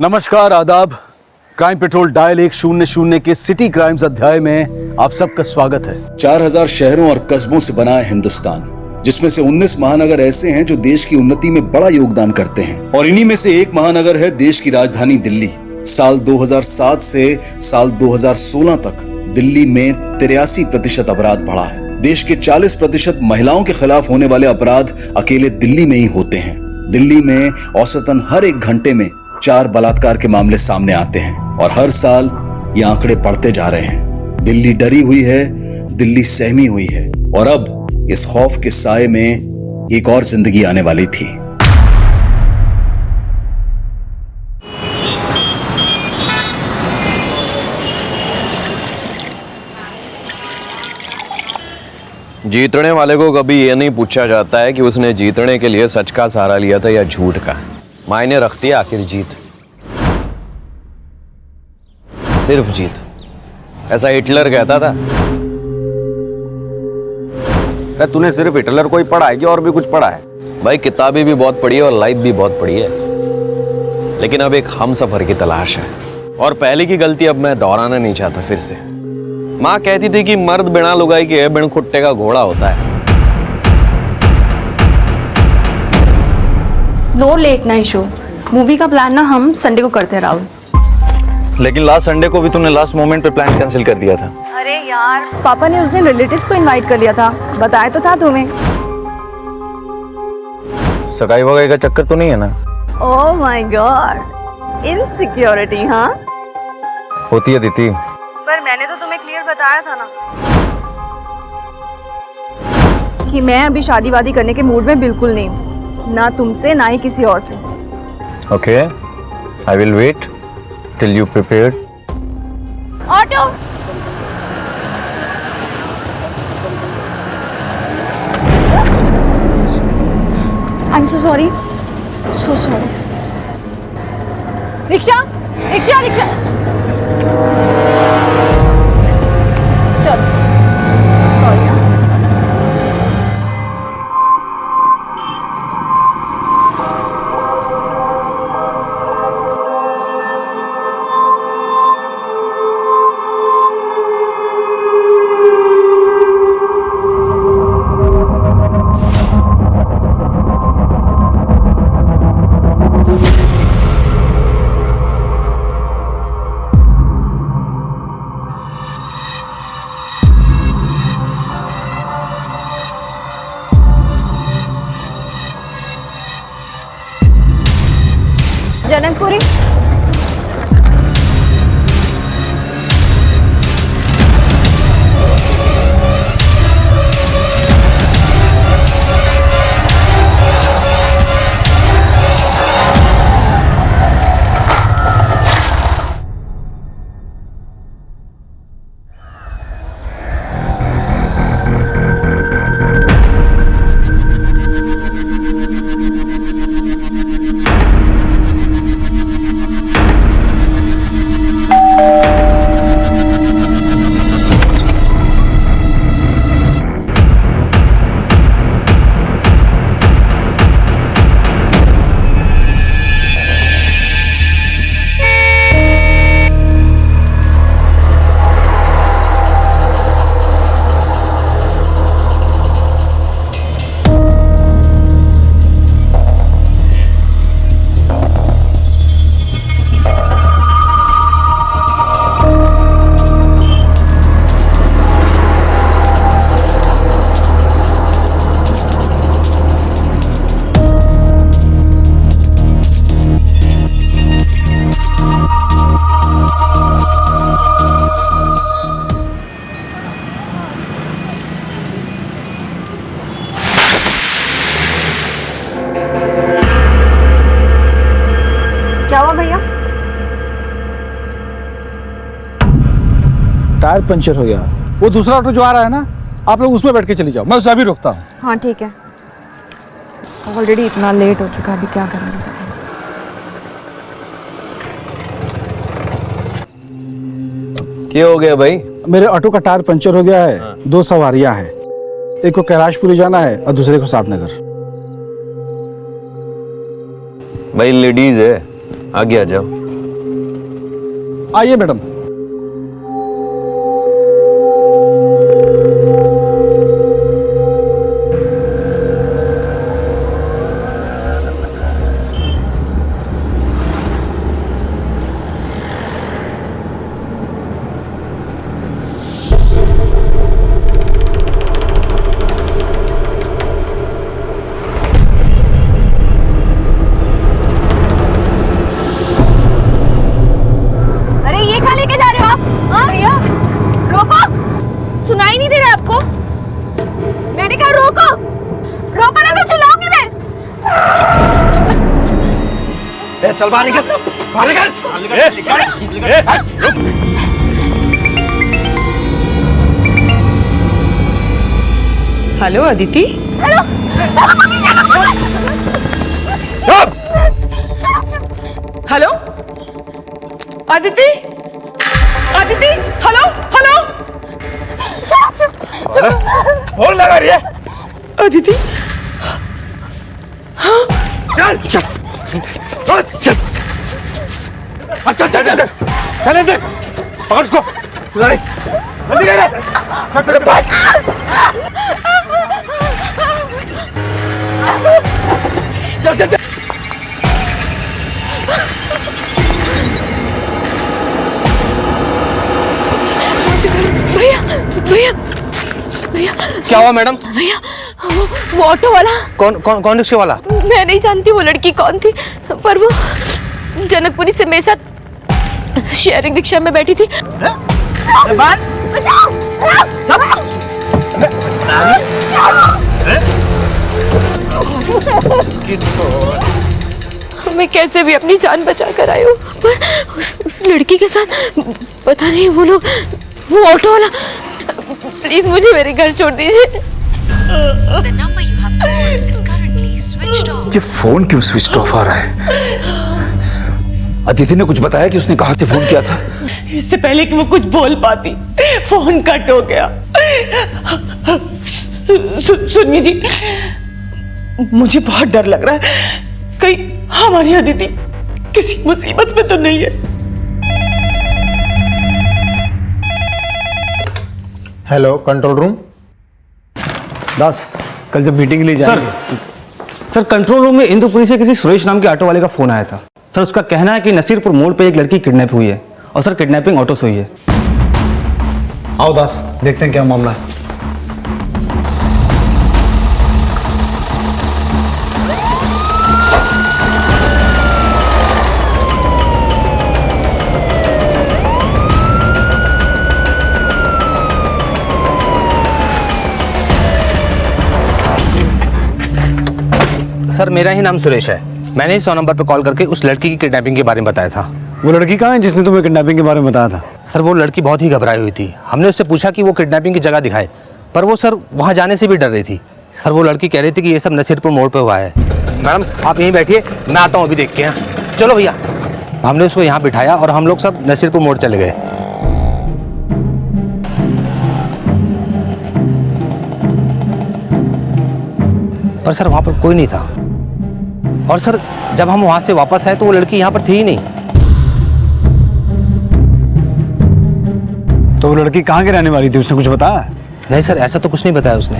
नमस्कार, आदाब। Crime petrol dial 100 के सिटी क्राइम्स अध्याय में आप सबका स्वागत है। 4000 शहरों और कस्बों से बना है हिंदुस्तान, जिसमें से 19 महानगर ऐसे हैं जो देश की उन्नति में बड़ा योगदान करते हैं और इन्हीं में से एक महानगर है देश की राजधानी दिल्ली। साल 2007 से साल 2016 तक दिल्ली में 83% अपराध बढ़ा है। देश के 40% महिलाओं के खिलाफ होने वाले अपराध अकेले दिल्ली में ही होते हैं। दिल्ली में औसतन हर एक घंटे में 4 बलात्कार के मामले सामने आते हैं और हर साल ये आंकड़े बढ़ते जा रहे हैं। दिल्ली डरी हुई है, दिल्ली सहमी हुई है और अब इस खौफ के साए में एक और जिंदगी आने वाली थी। जीतने वाले को कभी ये नहीं पूछा जाता है कि उसने जीतने के लिए सच का सहारा लिया था या झूठ का। मायने रखती है आखिर जीत, सिर्फ जीत। ऐसा हिटलर कहता था। तूने सिर्फ हिटलर को ही पढ़ा है कि और भी कुछ पढ़ा है? भाई किताबें भी बहुत पढ़ी है और लाइफ भी बहुत पढ़ी है, लेकिन अब एक हम सफर की तलाश है और पहले की गलती अब मैं दोहराना नहीं चाहता फिर से। माँ कहती थी कि मर्द बिना लुगाई के बिन खुट्टे का घोड़ा होता है। No late night show. Movie का प्लान ना हम संडे को करते हैं राहुल। लेकिन लास्ट संडे को भी तूने लास्ट मोमेंट पे प्लान कैंसिल कर दिया था। अरे यार, पापा ने उस दिन रिलेटिव्स को इनवाइट कर लिया था, बताया तो था तुम्हें। सगाई वगाई का चक्कर तो नहीं है ना? Oh my God, insecurity. हाँ होती है दीदी। पर मैंने तो तुम्हें क्लियर बताया था ना कि मैं अभी शादी वादी करने के मूड में बिल्कुल नहीं हूँ, ना तुमसे ना ही किसी और से। Okay, I will wait till you prepared. Auto. I am so sorry, so sorry. Rickshaw rickshaw rickshaw, चल। सॉरी। जनकपुरी। क्या हुआ भैया? टायर पंचर हो गया। वो दूसरा ऑटो जो आ रहा है ना, आप लोग उसमें बैठ के चली जाओ, मैं उसे अभी रोकता हूँ। हाँ ठीक है, ऑलरेडी इतना लेट हो चुका, अभी क्या करेंगे? क्या हो गया भाई? मेरे ऑटो का टायर पंचर हो गया है। 2 सवारियां हैं, एक को कैलाशपुरी जाना है और दूसरे को सातनगर। भाई लेडीज है, आगे आ जाओ। आइए मैडम। अरे ये कहाँ लेके जा रहे हो आप? हाँ भैया रोको, सुनाई नहीं दे रहा आपको? मैंने कहा रोको, रोको ना तो चिल्लाऊंगी मैं। चल बाहर निकल, बाहर निकल। रुक। Hello Aditi. Hello hello Aditi, Aditi, hello hello. Phone लगा रही है अदिति, चल चल चल अच्छा चल चल चल इधर पकड़ उसको जल्दी कर चल तेरे पास चल चल चल भैया भैया भैया क्या हुआ मैडम? भैया वो ऑटो वाला। कौन कौन कौन रिक्शे वाला? मैं नहीं जानती वो लड़की कौन थी, पर वो जनकपुरी से मेरे साथ शेयरिंग रिक्शा में बैठी थी। बचाओ! मैं कैसे भी अपनी जान बचा कर आई हूँ, पर उस लड़की के साथ पता नहीं वो लोग, वो ऑटो वाला। प्लीज मुझे मेरे घर छोड़ दीजिए। The number you have called is currently switched off. ये फोन क्यों स्विच ऑफ आ रहा है? अदिति ने कुछ बताया कि उसने कहां से फोन किया था? इससे पहले कि वो कुछ बोल पाती फोन कट हो गया। सुनिए जी, मुझे बहुत डर लग रहा है, कहीं हमारी अदिति किसी मुसीबत में तो नहीं है। Hello control room. दास, कल जब मीटिंग के लिए जाएंगे सर, कंट्रोल रूम में इंद्रपुरी से किसी सुरेश नाम के ऑटो वाले का फोन आया था सर। उसका कहना है कि नसीरपुर मोड़ पे एक लड़की किडनैप हुई है और सर किडनैपिंग ऑटो से हुई है। आओ दास, देखते हैं क्या मामला है। सर मेरा ही नाम सुरेश है। मैंने 100 नंबर पर कॉल करके उस लड़की की किडनैपिंग के बारे में बताया था। वो लड़की कहाँ है जिसने तुम्हें किडनैपिंग के बारे में बताया था? सर वो लड़की बहुत ही घबराई हुई थी। हमने उससे पूछा कि वो किडनैपिंग की जगह दिखाए, पर वो सर वहाँ जाने से भी डर रही थी। सर वो लड़की कह रही थी कि ये सब नसीरपुर मोड़ पे हुआ है। मैडम आप यहीं बैठिए, मैं आता हूँ अभी देख के। यहाँ चलो भैया। हमने उसको यहाँ बिठाया और हम लोग सब नसीरपुर मोड़ चले गए। पर सर वहाँ पर कोई नहीं था। और सर जब हम वहाँ से वापस आए तो वो लड़की यहाँ पर थी ही नहीं। तो वो लड़की कहाँ की रहने वाली थी, उसने कुछ बताया? नहीं सर, ऐसा तो कुछ नहीं बताया उसने।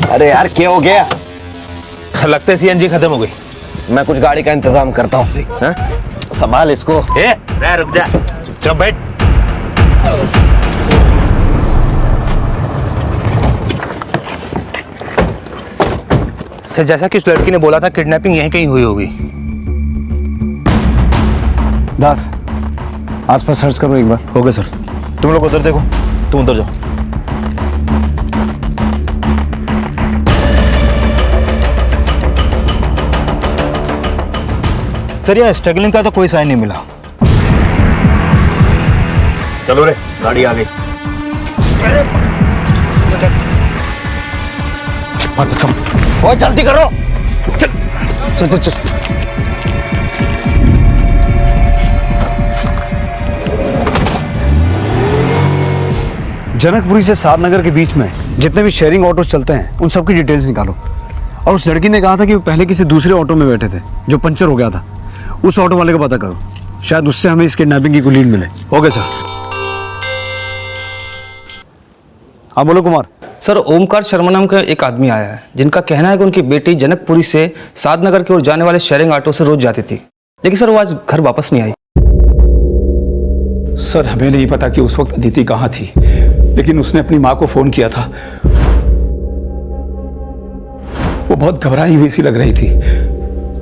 अरे यार क्या हो गया? लगता है सीएनजी खत्म हो गई। मैं कुछ गाड़ी का इंतजाम करता हूँ। संभाल इसको। रुक जा, चुपचाप बैठ। सर जैसा कि उस लड़की ने बोला था किडनैपिंग यहीं कहीं हुई होगी। दास, आसपास सर्च करो एक बार। हो गया सर। तुम लोग उधर देखो, तुम उधर जाओ। सर यहाँ स्ट्रगलिंग का तो कोई साइन नहीं मिला। चलो रे, गाड़ी आ गई। बहुत जल्दी करो। चल चल चल। जनकपुरी से सारनगर के बीच में जितने भी शेयरिंग ऑटोज चलते हैं उन सब की डिटेल्स निकालो और उस लड़की ने कहा था कि वो पहले किसी दूसरे ऑटो में बैठे थे जो पंचर हो गया था। उस ऑटो वाले का पता करो, शायद उससे हमें इस किडनैपिंग की कोई लीड मिले। Okay sir. हाँ बोलो कुमार। सर ओमकार शर्मा नाम का एक आदमी आया है जिनका कहना है कि उनकी बेटी जनकपुरी से सादनगर की ओर जाने वाले शेयरिंग ऑटो से रोज जाती थी, लेकिन सर वो आज घर वापस नहीं आई। सर हमें नहीं पता कि उस वक्त अदिति कहाँ थी, लेकिन उसने अपनी माँ को फोन किया था। वो बहुत घबराई हुई सी लग रही थी।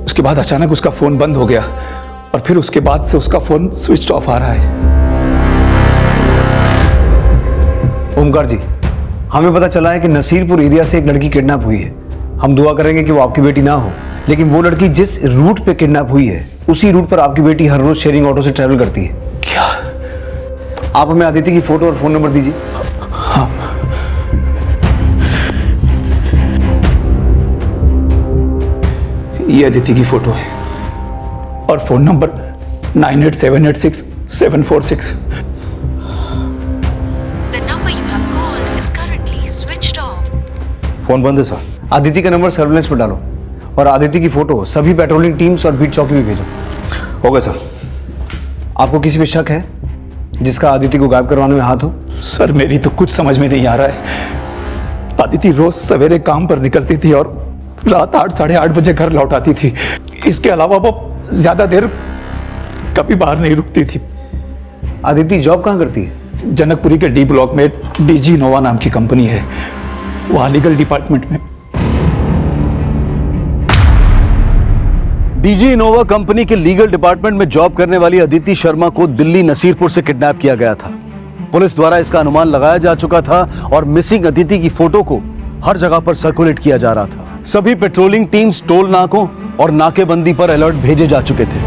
उसके बाद अचानक उसका फोन बंद हो गया और फिर उसके बाद से उसका फोन स्विच ऑफ आ रहा है। ओमकार जी, हमें पता चला है कि नसीरपुर एरिया से एक लड़की किडनैप हुई है। हम दुआ करेंगे कि वो आपकी बेटी ना हो, लेकिन वो लड़की जिस रूट पे किडनैप हुई है उसी रूट पर आपकी बेटी हर रोज शेयरिंग ऑटो से ट्रैवल करती है। क्या? आप हमें अदिति की फोटो और फोन नंबर दीजिए। हाँ। ये अदिति की फोटो है और phone number 98786746। The number you have called is currently switched off. Phone बंद है सर। अदिति का नंबर सर्विलेंस पर डालो और अदिति की फोटो सभी पेट्रोलिंग टीम्स और बीट चौकी में भेजो। Okay sir. आपको किसी पे शक है जिसका अदिति को गायब करवाने में हाथ हो? सर मेरी तो कुछ समझ में नहीं आ रहा है। अदिति रोज सवेरे काम पर निकलती थी और रात 8 साढ़े 8 बजे घर लौट आती थी। इसके अलावा वो ज्यादा देर कभी बाहर नहीं रुकती थी। अदिति जॉब कहाँ करती है? जनकपुरी के डी ब्लॉक में डीजी इनोवा नाम की कंपनी है, वहां लीगल डिपार्टमेंट में। डीजी इनोवा कंपनी के लीगल डिपार्टमेंट में जॉब करने वाली अदिति शर्मा को दिल्ली नसीरपुर से किडनैप किया गया था। पुलिस द्वारा इसका अनुमान लगाया जा चुका था और मिसिंग अदिति की फोटो को हर जगह पर सर्कुलेट किया जा रहा था। सभी पेट्रोलिंग टीम्स टोल नाकों और नाकेबंदी पर अलर्ट भेजे जा चुके थे।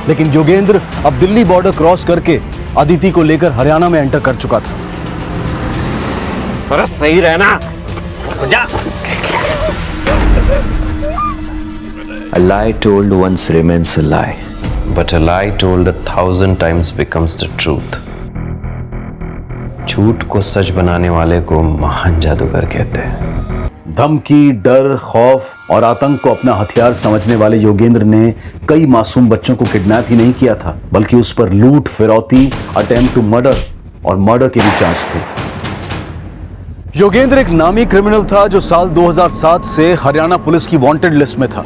लेकिन योगेंद्र अब दिल्ली बॉर्डर क्रॉस करके अदिति को लेकर हरियाणा में एंटर कर चुका था। अरे सही रहना जा। A lie told once remains a lie. But a lie told 1,000 times becomes the truth. झूठ को सच बनाने वाले को महान जादूगर कहते हैं। धमकी, डर, खौफ और आतंक को अपना हथियार समझने वाले योगेंद्र ने कई मासूम बच्चों को किडनैप ही नहीं किया था, बल्कि उस पर लूट, फिरौती, अटेम्प्ट टू मर्डर और मर्डर के भी चार्ज थे। योगेंद्र एक नामी क्रिमिनल था जो साल 2007 से हरियाणा पुलिस की वांटेड लिस्ट में था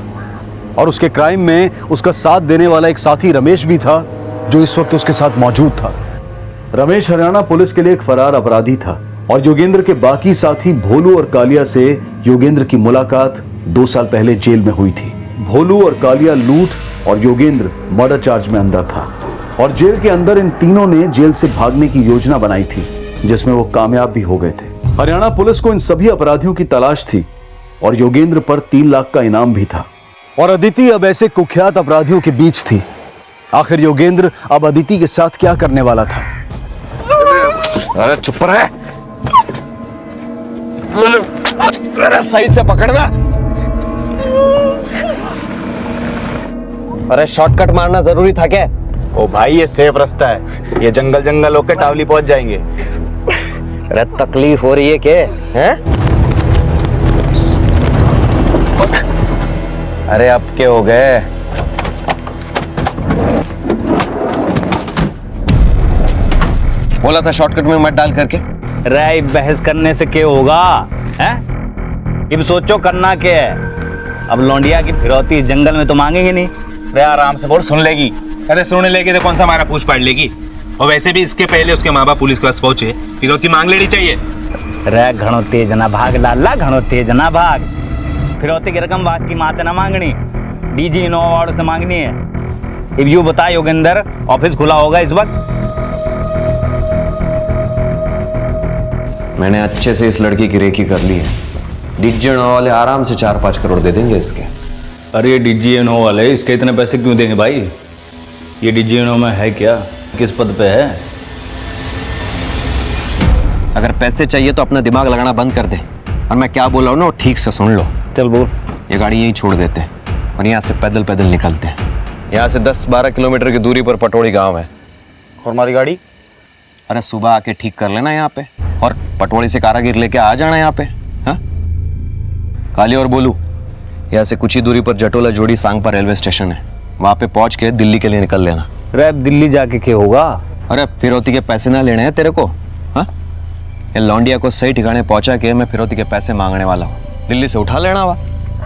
और उसके क्राइम में उसका साथ देने वाला एक साथी रमेश भी था जो इस वक्त उसके साथ मौजूद था। रमेश हरियाणा पुलिस के लिए एक फरार अपराधी था और योगेंद्र के बाकी साथी भोलू और कालिया से योगेंद्र की मुलाकात 2 साल पहले जेल में हुई थी। भोलू और कालिया लूट और योगेंद्र मर्डर चार्ज में अंदर था और जेल के अंदर इन तीनों ने जेल से भागने की योजना बनाई थी जिसमें वो कामयाब भी हो गए थे। हरियाणा पुलिस को इन सभी अपराधियों की तलाश थी और योगेंद्र पर 3 लाख का इनाम भी था और अदिति अब ऐसे कुख्यात अपराधियों के बीच थी। आखिर योगेंद्र अब अदिति के साथ क्या करने वाला था? अरे चुप रहे। अरे साइड से पकड़ना। अरे शॉर्टकट मारना जरूरी था क्या? ओ भाई ये सेफ रास्ता है, ये जंगल जंगल होकर टावली पहुंच जाएंगे। अरे तकलीफ हो रही है क्या? हैं? अरे अब क्या हो गए? बोला था शॉर्टकट में मत डाल करके। राय बहस करने से क्या होगा? हैं? अब सोचो करना क्या है। अब लौंडिया की फिरौती जंगल में तो मांगेंगे नहीं। रे आराम से बोल, सुन लेगी। अरे सुन लेगी तो कौन सा हमारा पूछ पाड़ लेगी। और वैसे भी इसके पहले उसके माँ बाप पुलिस के पास पहुंचे, फिरौती मांग लेनी चाहिए। रे घणो तेज ना भाग लाला, घणो तेज ना भाग। फिरौती की रकम बात की माते ना मांगनी, डीजी इनोवा वालों से मांगनी है। अब यूं बता योगेंद्र, ऑफिस खुला होगा इस वक्त? मैंने अच्छे से इस लड़की की रेकी कर ली है। डीजी इनोवा वाले आराम से 4-5 करोड़ दे देंगे इसके। अरे ये डीजी इनोवा वाले इसके इतने पैसे क्यों देंगे भाई? ये डीजी इनोवा में है क्या? किस पद पे है? अगर पैसे चाहिए तो अपना दिमाग लगाना बंद कर दे और मैं क्या बोल रहा हूँ ना वो ठीक से सुन लो। चल बोल। ये गाड़ी यहीं छोड़ देते हैं और यहाँ से पैदल पैदल निकलते हैं। यहाँ से 10-12 किलोमीटर की दूरी पर पटोड़ी गांव है। और हमारी गाड़ी? अरे सुबह आके ठीक कर लेना यहाँ पे, और पटवारी से कारागिर लेके आ जाना यहाँ पे। हाँ काली और बोलू, यहाँ से कुछ ही दूरी पर जटोला जोड़ी सांगपा रेलवे स्टेशन है, वहाँ पे पहुँच के दिल्ली के लिए निकल लेना। रे दिल्ली जाके क्या होगा? अरे फिरौती के पैसे ना लेने हैं तेरे को। हाँ ये लौंडिया को सही ठिकाने पहुँचा के मैं फिरौती के पैसे मांगने वाला हूँ, दिल्ली से उठा लेना हुआ।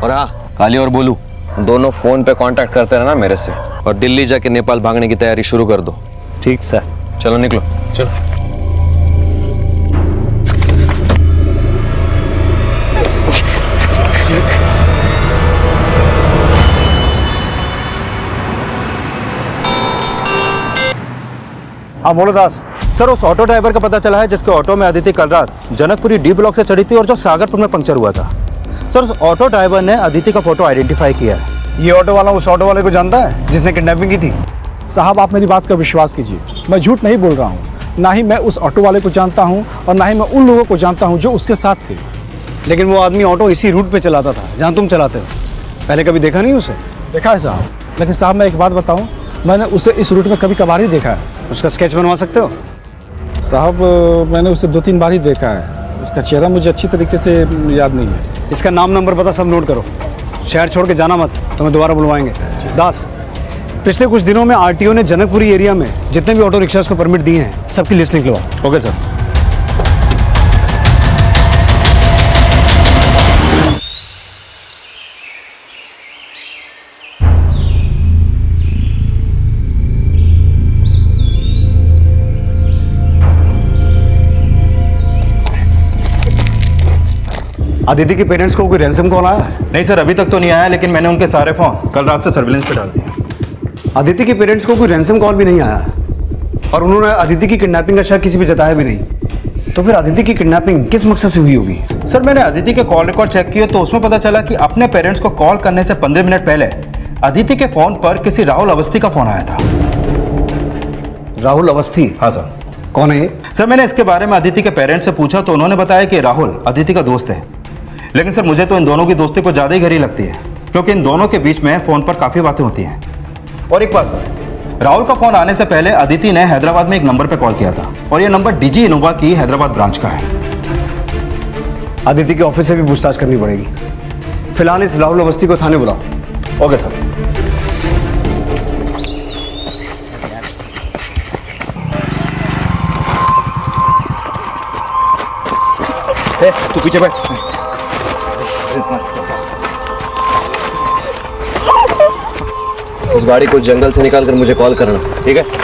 और हाँ काली और बोलू दोनों फोन पे कांटेक्ट करते रहना मेरे से, और दिल्ली जाके नेपाल भागने की तैयारी शुरू कर दो। ठीक सर। चलो निकलो चलो। हाँ बोलो दास। सर उस ऑटो ड्राइवर का पता चला है जिसके ऑटो में अदिति कल रात जनकपुरी डी ब्लॉक से चढ़ी थी और जो सागरपुर में पंक्चर हुआ था। सर उस ऑटो ड्राइवर ने अदिति का फोटो आइडेंटिफाई किया है। ये ऑटो वाला उस ऑटो वाले को जानता है जिसने किडनैपिंग की थी? साहब आप मेरी बात का विश्वास कीजिए, मैं झूठ नहीं बोल रहा हूँ। ना ही मैं उस ऑटो वाले को जानता हूँ और ना ही मैं उन लोगों को जानता हूँ जो उसके साथ थे। लेकिन वो आदमी ऑटो इसी रूट पे चलाता था जहाँ तुम चलाते हो। पहले कभी देखा नहीं उसे? देखा है साहब, लेकिन साहब मैं एक बात बताऊँ, मैंने उसे इस रूट में कभी कभार ही देखा है। उसका स्केच बनवा सकते हो? साहब मैंने उसे 2-3 बार ही देखा है, उसका चेहरा मुझे अच्छी तरीके से याद नहीं है। इसका नाम नंबर पता सब नोट करो, शहर छोड़ के जाना मत, तुम्हें दोबारा बुलवाएंगे। दास पिछले कुछ दिनों में आरटीओ ने जनकपुरी एरिया में जितने भी ऑटो रिक्शास को परमिट दिए हैं सबकी लिस्ट लिख लो। Okay sir. अदिति के पेरेंट्स को कोई रैंसम कॉल आया है? नहीं सर, अभी तक तो नहीं आया, लेकिन मैंने उनके सारे फोन कल रात से सर्विलेंस पे डाल दिए। अदिति के पेरेंट्स को कोई रैंसम कॉल भी नहीं आया और उन्होंने अदिति की किडनैपिंग का शक किसी पे जताया भी नहीं। तो फिर अदिति की किडनैपिंग किस मकसद से हुई होगी? सर मैंने अदिति के कॉल रिकॉर्ड चेक किए तो उसमें पता चला कि अपने पेरेंट्स को कॉल करने से 15 मिनट पहले अदिति के फोन पर किसी राहुल अवस्थी का फोन आया था। राहुल अवस्थी? हाँ सर। कौन है? सर मैंने इसके बारे में अदिति के पेरेंट्स से पूछा तो उन्होंने बताया कि राहुल अदिति का दोस्त है, लेकिन सर मुझे तो इन दोनों की दोस्ती को ज़्यादा ही गहरी लगती है, क्योंकि इन दोनों के बीच में फ़ोन पर काफ़ी बातें होती हैं। और एक बात सर, राहुल का फ़ोन आने से पहले अदिति ने हैदराबाद में एक नंबर पर कॉल किया था और ये नंबर डीजी इनोवा की हैदराबाद ब्रांच का है। अदिति के ऑफिस से भी पूछताछ करनी पड़ेगी। फिलहाल इस राहुल अवस्थी को थाने बुलाओ। Okay sir. तू पीछे बैठ। उस गाड़ी को जंगल से निकाल कर मुझे कॉल करना, ठीक है?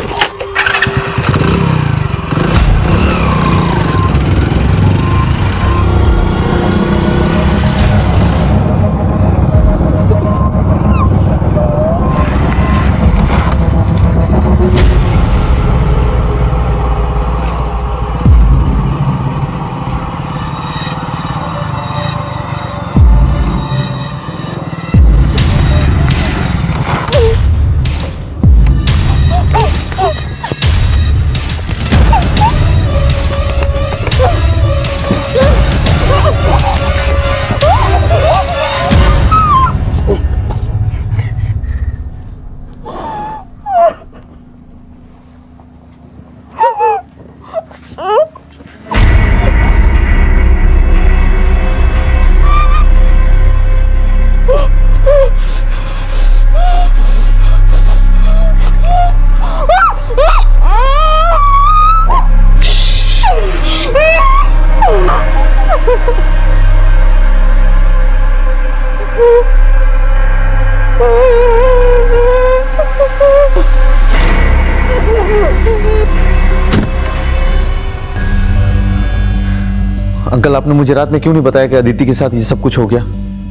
अंकल आपने मुझे रात में क्यों नहीं बताया कि अदिति के साथ ये सब कुछ हो गया?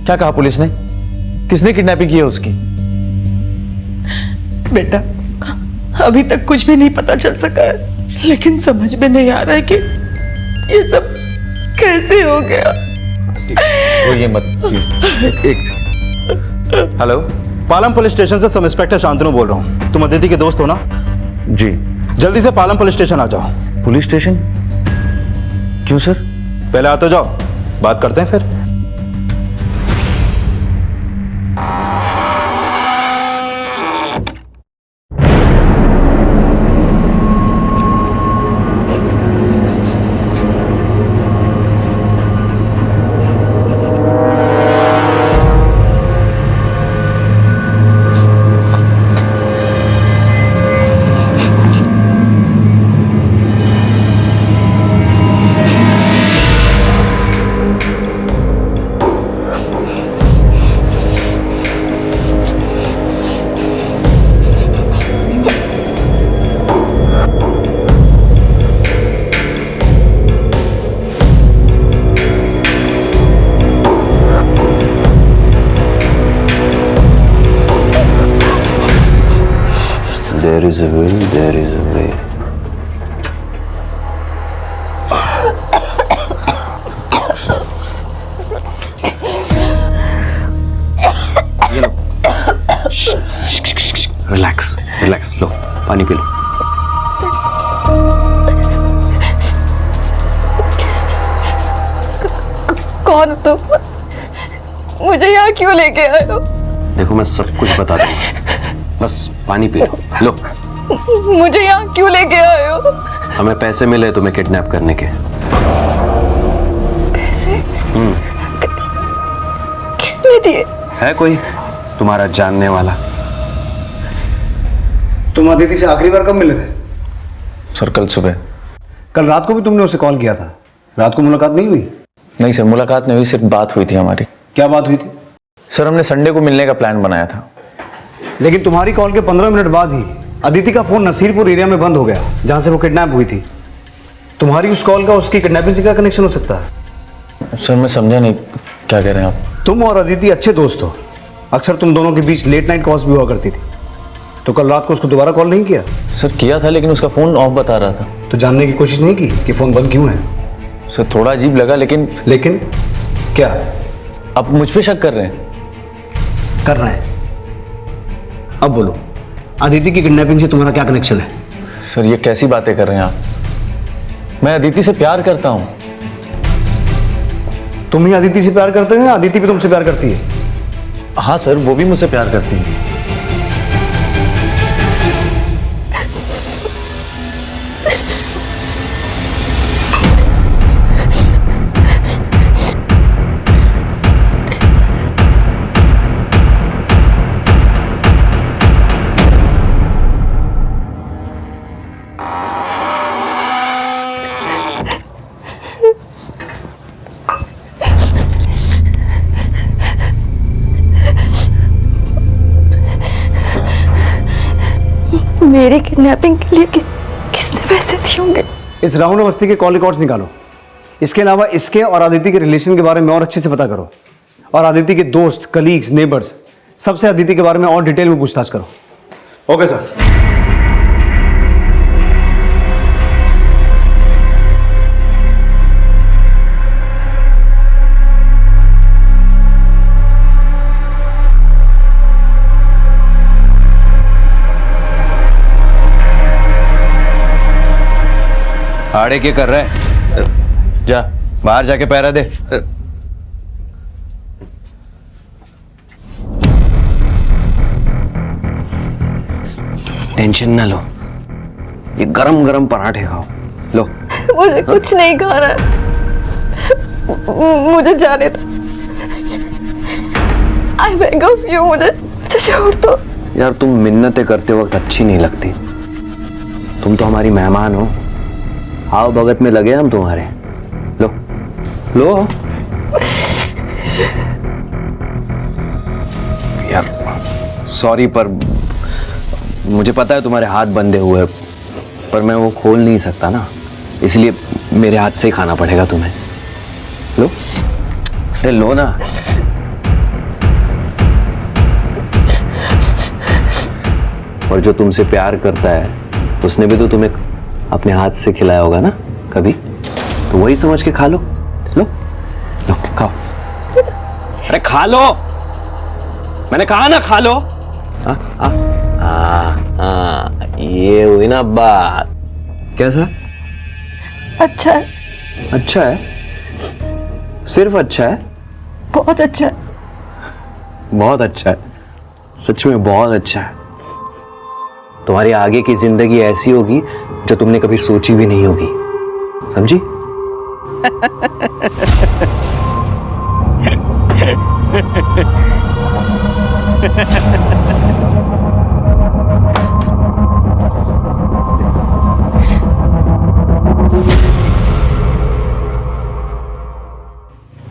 क्या कहा पुलिस ने? किसने किडनैपिंग की है उसकी? बेटा अभी तक कुछ भी नहीं पता चल सका है, लेकिन समझ में नहीं आ रहा है कि ये सब कैसे हो गया। वो ये मत एक हेलो, पालम पुलिस स्टेशन से सब इंस्पेक्टर शांतनु बोल रहा हूँ। तुम अदिति के दोस्त हो ना? जी। जल्दी से पालम पुलिस स्टेशन आ जाओ। Police station? क्यों सर? पहले आ तो जाओ, बात करते हैं फिर। is a will, there is a way. ये लो. रिलैक्स रिलैक्स, लो पानी पी लो. कौन हो तुम? मुझे यहाँ क्यों लेके आए हो? देखो मैं सब कुछ बता दूंगा, बस पानी पी लो. लो. मुझे यहाँ क्यों लेके आए हो? हमें पैसे मिले तुम्हें किडनैप करने के. पैसे? किसने दिए? है कोई तुम्हारा जानने वाला? तुम अदिति से आखिरी बार कब मिले थे? सर कल सुबह. कल रात को भी तुमने उसे कॉल किया था. रात को मुलाकात नहीं हुई? नहीं सर, मुलाकात नहीं हुई, सिर्फ बात हुई थी हमारी. क्या बात हुई थी? सर हमने संडे को मिलने का प्लान बनाया था. लेकिन तुम्हारी कॉल के 15 मिनट बाद ही अदिति का फोन नसीरपुर एरिया में बंद हो गया, जहां से वो किडनैप हुई थी. तुम्हारी उस कॉल का उसकी किडनैपिंग से क्या कनेक्शन हो सकता है? सर मैं समझा नहीं, क्या कह रहे हैं आप? तुम और अदिति अच्छे दोस्त हो. अक्सर तुम दोनों के बीच लेट नाइट कॉल्स भी हुआ करती थी. तो कल रात को उसको दोबारा कॉल नहीं किया? सर किया था, लेकिन उसका फोन ऑफ बता रहा था. तो जानने की कोशिश नहीं की कि फोन बंद क्यों है? सर थोड़ा अजीब लगा, लेकिन क्या आप मुझ पे शक कर रहे हैं? कर रहे हैं. अब बोलो, अदिति की किडनैपिंग से तुम्हारा क्या कनेक्शन है? सर ये कैसी बातें कर रहे हैं आप? मैं अदिति से प्यार करता हूं. तुम ही अदिति से प्यार करते हो या अदिति भी तुमसे प्यार करती है? हाँ सर, वो भी मुझसे प्यार करती है. मेरी किडनैपिंग के लिए किसने पैसे दिए होंगे? इस राहुल अवस्थी के कॉल रिकॉर्ड्स निकालो. इसके अलावा इसके और अदिति के रिलेशन के बारे में और अच्छे से पता करो. और अदिति के दोस्त, कलीग्स, नेबर्स, सबसे अदिति के बारे में और डिटेल में पूछताछ करो. Okay sir. आड़े क्या कर रहा है? जा बाहर जाके पहरा दे. टेंशन ना लो, ये गरम गरम पराठे खाओ. लो. मुझे कुछ नहीं खाना है. मुझे जाने दो. I beg of you, मुझे छोड़ दो. यार तुम मिन्नतें करते वक्त अच्छी नहीं लगती. तुम तो हमारी मेहमान हो. आओ भगत में लगे हम तुम्हारे. लो लो. यार सॉरी, पर मुझे पता है तुम्हारे हाथ बंधे हुए, पर मैं वो खोल नहीं सकता ना, इसलिए मेरे हाथ से ही खाना पड़ेगा तुम्हें. लो. अरे लो ना. और जो तुमसे प्यार करता है उसने भी तो तुम्हें अपने हाथ से खिलाया होगा ना कभी, तो वही समझ के खा लो. लो लो खाओ. अरे खा लो, मैंने कहा ना खा लो. ये हुई ना बात. कैसा? अच्छा है. अच्छा है? सिर्फ अच्छा है? बहुत अच्छा है. बहुत अच्छा है, सच में बहुत अच्छा है. तुम्हारी आगे की जिंदगी ऐसी होगी जो तुमने कभी सोची भी नहीं होगी, समझी?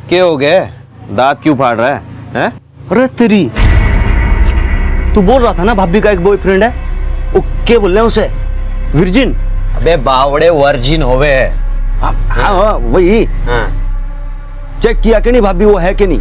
क्या हो गया? दांत क्यों फाड़ रहा है? हैं? अरे तेरी, तू बोल रहा था ना भाभी का एक बॉयफ्रेंड है. वो क्या बोल रहे हैं उसे? वर्जिन. अबे बावड़े, वर्जिन होवे. हाँ हाँ वही. हाँ. चेक किया कि नहीं भाभी वो है कि नहीं?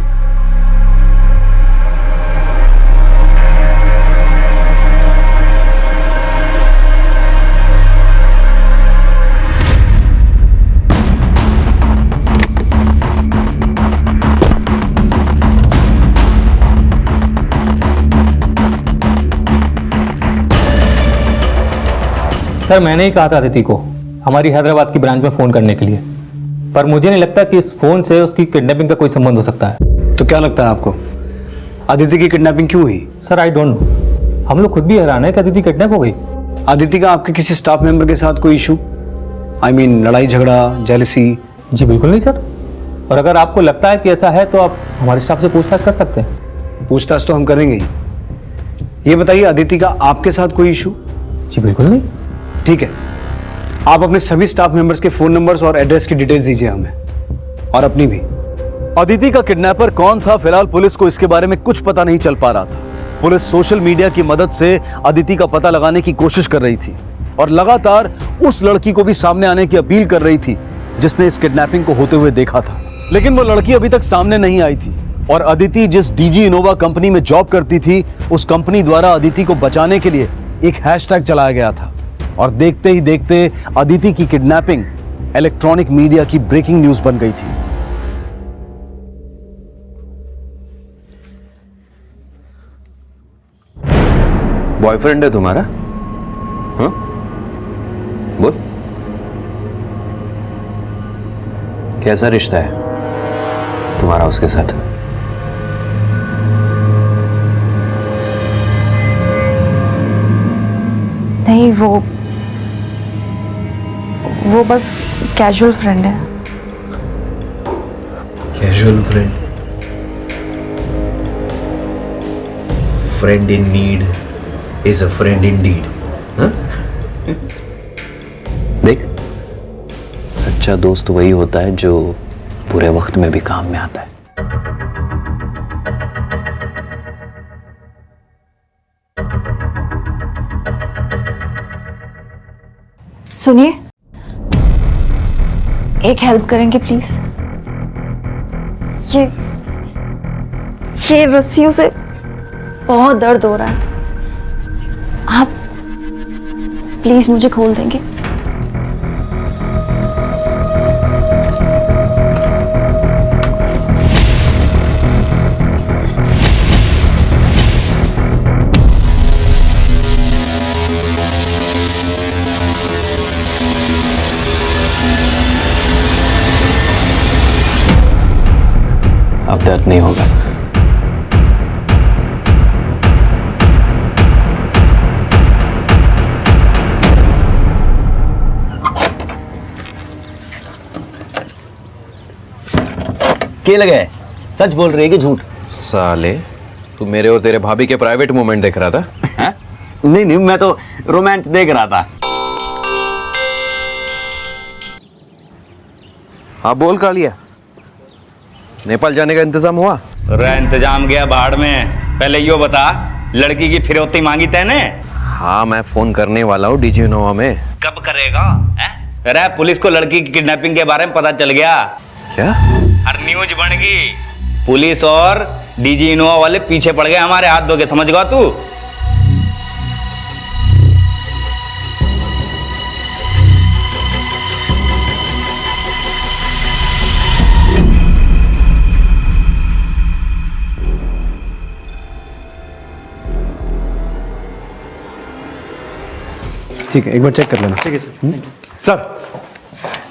सर मैंने ही कहा था अदिति को हमारी हैदराबाद की ब्रांच में फ़ोन करने के लिए, पर मुझे नहीं लगता कि इस फ़ोन से उसकी किडनैपिंग का कोई संबंध हो सकता है। तो क्या लगता है आपको, अदिति की किडनैपिंग क्यों हुई? सर आई डोंट नो, हम लोग खुद भी हैरान है कि अदिति किडनैप हो गई। अदिति का आपके किसी स्टाफ मेंबर के साथ कोई इशू, आई मीन लड़ाई झगड़ा, जेलसी? जी बिल्कुल नहीं सर, और अगर आपको लगता है कि ऐसा है तो आप हमारे स्टाफ से पूछताछ कर सकते हैं। पूछताछ तो हम करेंगे ही। ये बताइए अदिति का आपके साथ कोई इशू? जी बिल्कुल नहीं। ठीक है, आप अपने सभी स्टाफ मेंबर्स के फोन नंबर्स और एड्रेस की डिटेल्स दीजिए हमें, और अपनी भी। अदिति का किडनैपर कौन था, फिलहाल पुलिस को इसके बारे में कुछ पता नहीं चल पा रहा था। पुलिस सोशल मीडिया की मदद से अदिति का पता लगाने की कोशिश कर रही थी और लगातार उस लड़की को भी सामने आने की अपील कर रही थी जिसने इस किडनैपिंग को होते हुए देखा था, लेकिन वो लड़की अभी तक सामने नहीं आई थी। और अदिति जिस डीजी इनोवा कंपनी में जॉब करती थी, उस कंपनी द्वारा अदिति को बचाने के लिए एक हैशटैग चलाया गया था, और देखते ही देखते अदिति की किडनैपिंग इलेक्ट्रॉनिक मीडिया की ब्रेकिंग न्यूज बन गई थी। बॉयफ्रेंड है तुम्हारा? हाँ बोल, कैसा रिश्ता है तुम्हारा उसके साथ? नहीं, वो बस कैजुअल फ्रेंड है। Casual friend? Friend in need is a friend in deed. देख, सच्चा दोस्त वही होता है जो बुरे वक्त में भी काम में आता है। सुनिए, एक हेल्प करेंगे प्लीज? ये रस्सियों से बहुत दर्द हो रहा है, आप प्लीज मुझे खोल देंगे? अब दर्द नहीं होगा। क्या लगे, सच बोल रही है कि झूठ? साले, तू मेरे और तेरे भाभी के प्राइवेट मोमेंट देख रहा था? है? नहीं, मैं तो रोमांस देख रहा था। हाँ बोल कालिया, नेपाल जाने का इंतजाम हुआ? रे इंतजाम गया बाहर में। पहले यो बता, लड़की की फिरौती मांगी तैने? हाँ मैं फोन करने वाला हूँ डीजी इनोवा में। कब करेगा? अरे पुलिस को लड़की की किडनैपिंग के बारे में पता चल गया। क्या? हर न्यूज बन गई, पुलिस और डीजी इनोवा वाले पीछे पड़ गए हमारे हाथ धो के, समझ गया तू? ठीक है, एक बार चेक कर लेना। ठीक है सर। सर,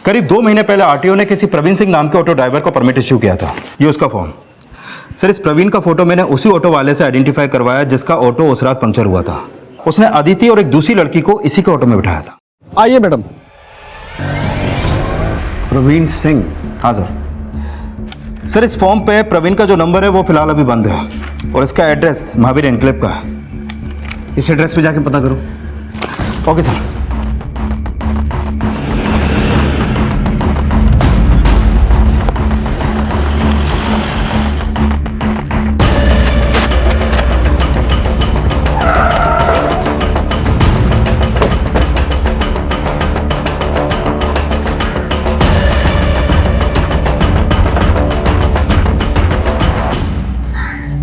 करीब 2 महीने पहले आरटीओ ने किसी प्रवीण सिंह नाम के ऑटो ड्राइवर को परमिट इश्यू किया था। ये उसका फॉर्म। सर, इस प्रवीण का फोटो मैंने उसी ऑटो वाले से आइडेंटिफाई करवाया जिसका ऑटो उस रात पंक्चर हुआ था। उसने अदिति और एक दूसरी लड़की को इसी के ऑटो में बिठाया था। आइए मैडम। प्रवीण सिंह? हाँ सर। सर, इस फॉर्म पे प्रवीण का जो नंबर है वो फिलहाल अभी बंद है, और इसका एड्रेस महावीर एनक्लेव का है। इस एड्रेस पे जाके पता करो। Okay sir.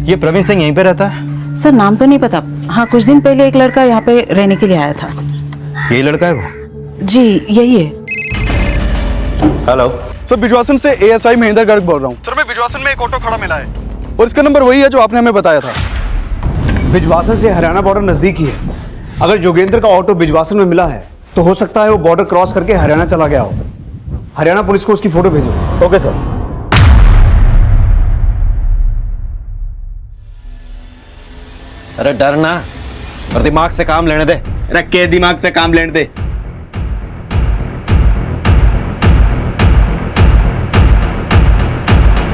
ये प्रवीण सिंह यहीं पे रहता है? सर नाम तो नहीं पता। हाँ, कुछ दिन पहले एक लड़का यहाँ पे रहने के लिए आया था। यही लड़का है वो? जी यही है। हेलो सर, बिजवासन से एएसआई महेंद्र गर्ग बोल रहा हूँ। सर, मैं बिजवासन में एक ऑटो खड़ा मिला है और इसका नंबर वही है जो आपने हमें बताया था। बिजवासन से हरियाणा बॉर्डर नजदीक ही है। अगर जोगेंद्र का ऑटो बिजवासन में मिला है तो हो सकता है वो बॉर्डर क्रॉस करके हरियाणा चला गया हो। हरियाणा पुलिस को उसकी फोटो भेजो। Okay sir. अरे डर ना, और दिमाग से काम लेने दे। रख के दिमाग से काम लेने दे।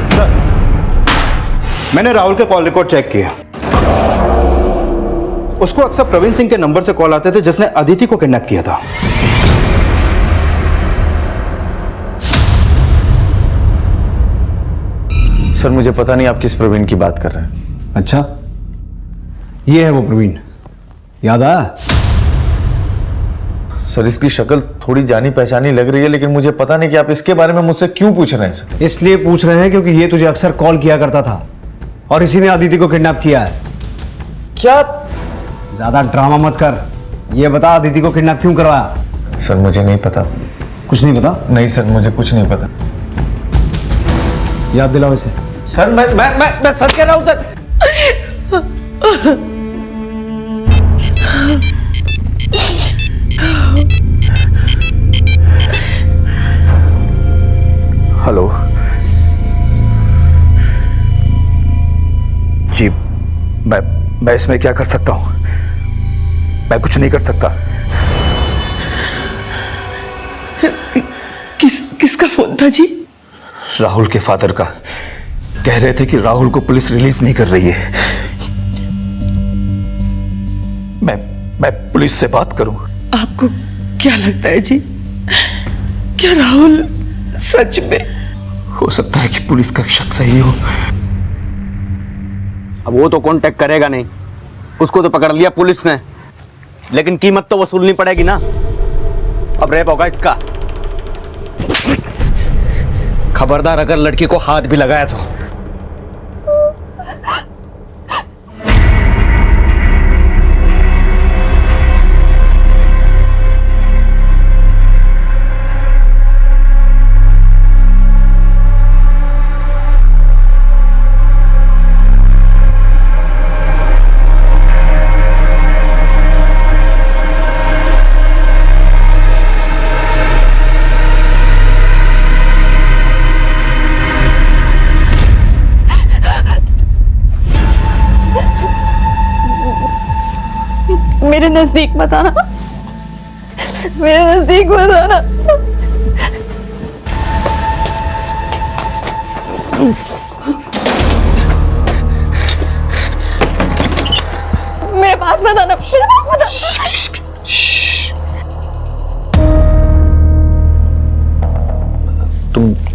सर, मैंने राहुल के कॉल रिकॉर्ड चेक किया। उसको अक्सर प्रवीण सिंह के नंबर से कॉल आते थे जिसने अदिति को किडनैप किया था। सर मुझे पता नहीं आप किस प्रवीण की बात कर रहे हैं। अच्छा, ये है वो प्रवीण, याद आया? सर इसकी शक्ल थोड़ी जानी पहचानी लग रही है, लेकिन मुझे पता नहीं कि आप इसके बारे में मुझसे क्यों पूछ रहे हैं सर। इसलिए पूछ रहे हैं क्योंकि ये तुझे अक्सर कॉल किया करता था और इसी ने अदिति को किडनैप किया है। क्या? ज्यादा ड्रामा मत कर, ये बता अदिति को किडनैप क्यों करवाया? सर मुझे नहीं पता। कुछ नहीं पता? नहीं सर, मुझे कुछ नहीं पता। याद दिलाओ इसे। सर मैं सच कह रहा हूं सर। हेलो जी, मैं इसमें क्या कर सकता हूं? मैं कुछ नहीं कर सकता। किसका फोन था जी? राहुल के फादर का। कह रहे थे कि राहुल को पुलिस रिलीज नहीं कर रही है। मैं पुलिस से बात करूं? आपको क्या लगता है जी, क्या राहुल सच में? हो सकता है कि पुलिस का शक सही हो। अब वो तो कांटेक्ट करेगा नहीं, उसको तो पकड़ लिया पुलिस ने, लेकिन कीमत तो वसूलनी पड़ेगी ना। अब रेप होगा इसका। खबरदार अगर लड़की को हाथ भी लगाया तो। मेरे नजदीक मत आना, मेरे नजदीक मत आना। मेरे पास मत आना, मेरे पास मत आना।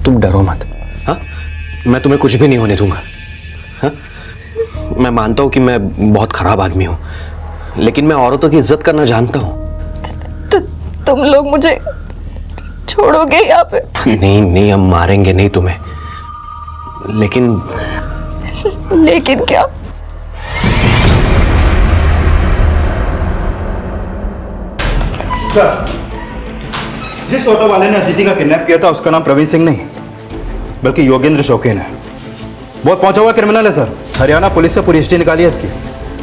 तुम डरो मत। हाँ, मैं तुम्हें कुछ भी नहीं होने दूंगा। हाँ? मैं मानता हूं कि मैं बहुत खराब आदमी हूं, लेकिन मैं औरतों की इज्जत करना जानता हूं। तुम लोग मुझे छोड़ोगे यहाँ पे? नहीं, हम मारेंगे नहीं तुम्हें, लेकिन क्या? सर, जिस ऑटो वाले ने अदिति का किडनैप किया था उसका नाम प्रवीण सिंह नहीं बल्कि योगेंद्र शौकीन है। बहुत पहुंचा हुआ क्रिमिनल है सर। हरियाणा पुलिस से पूरी हिस्ट्री निकाली है इसकी।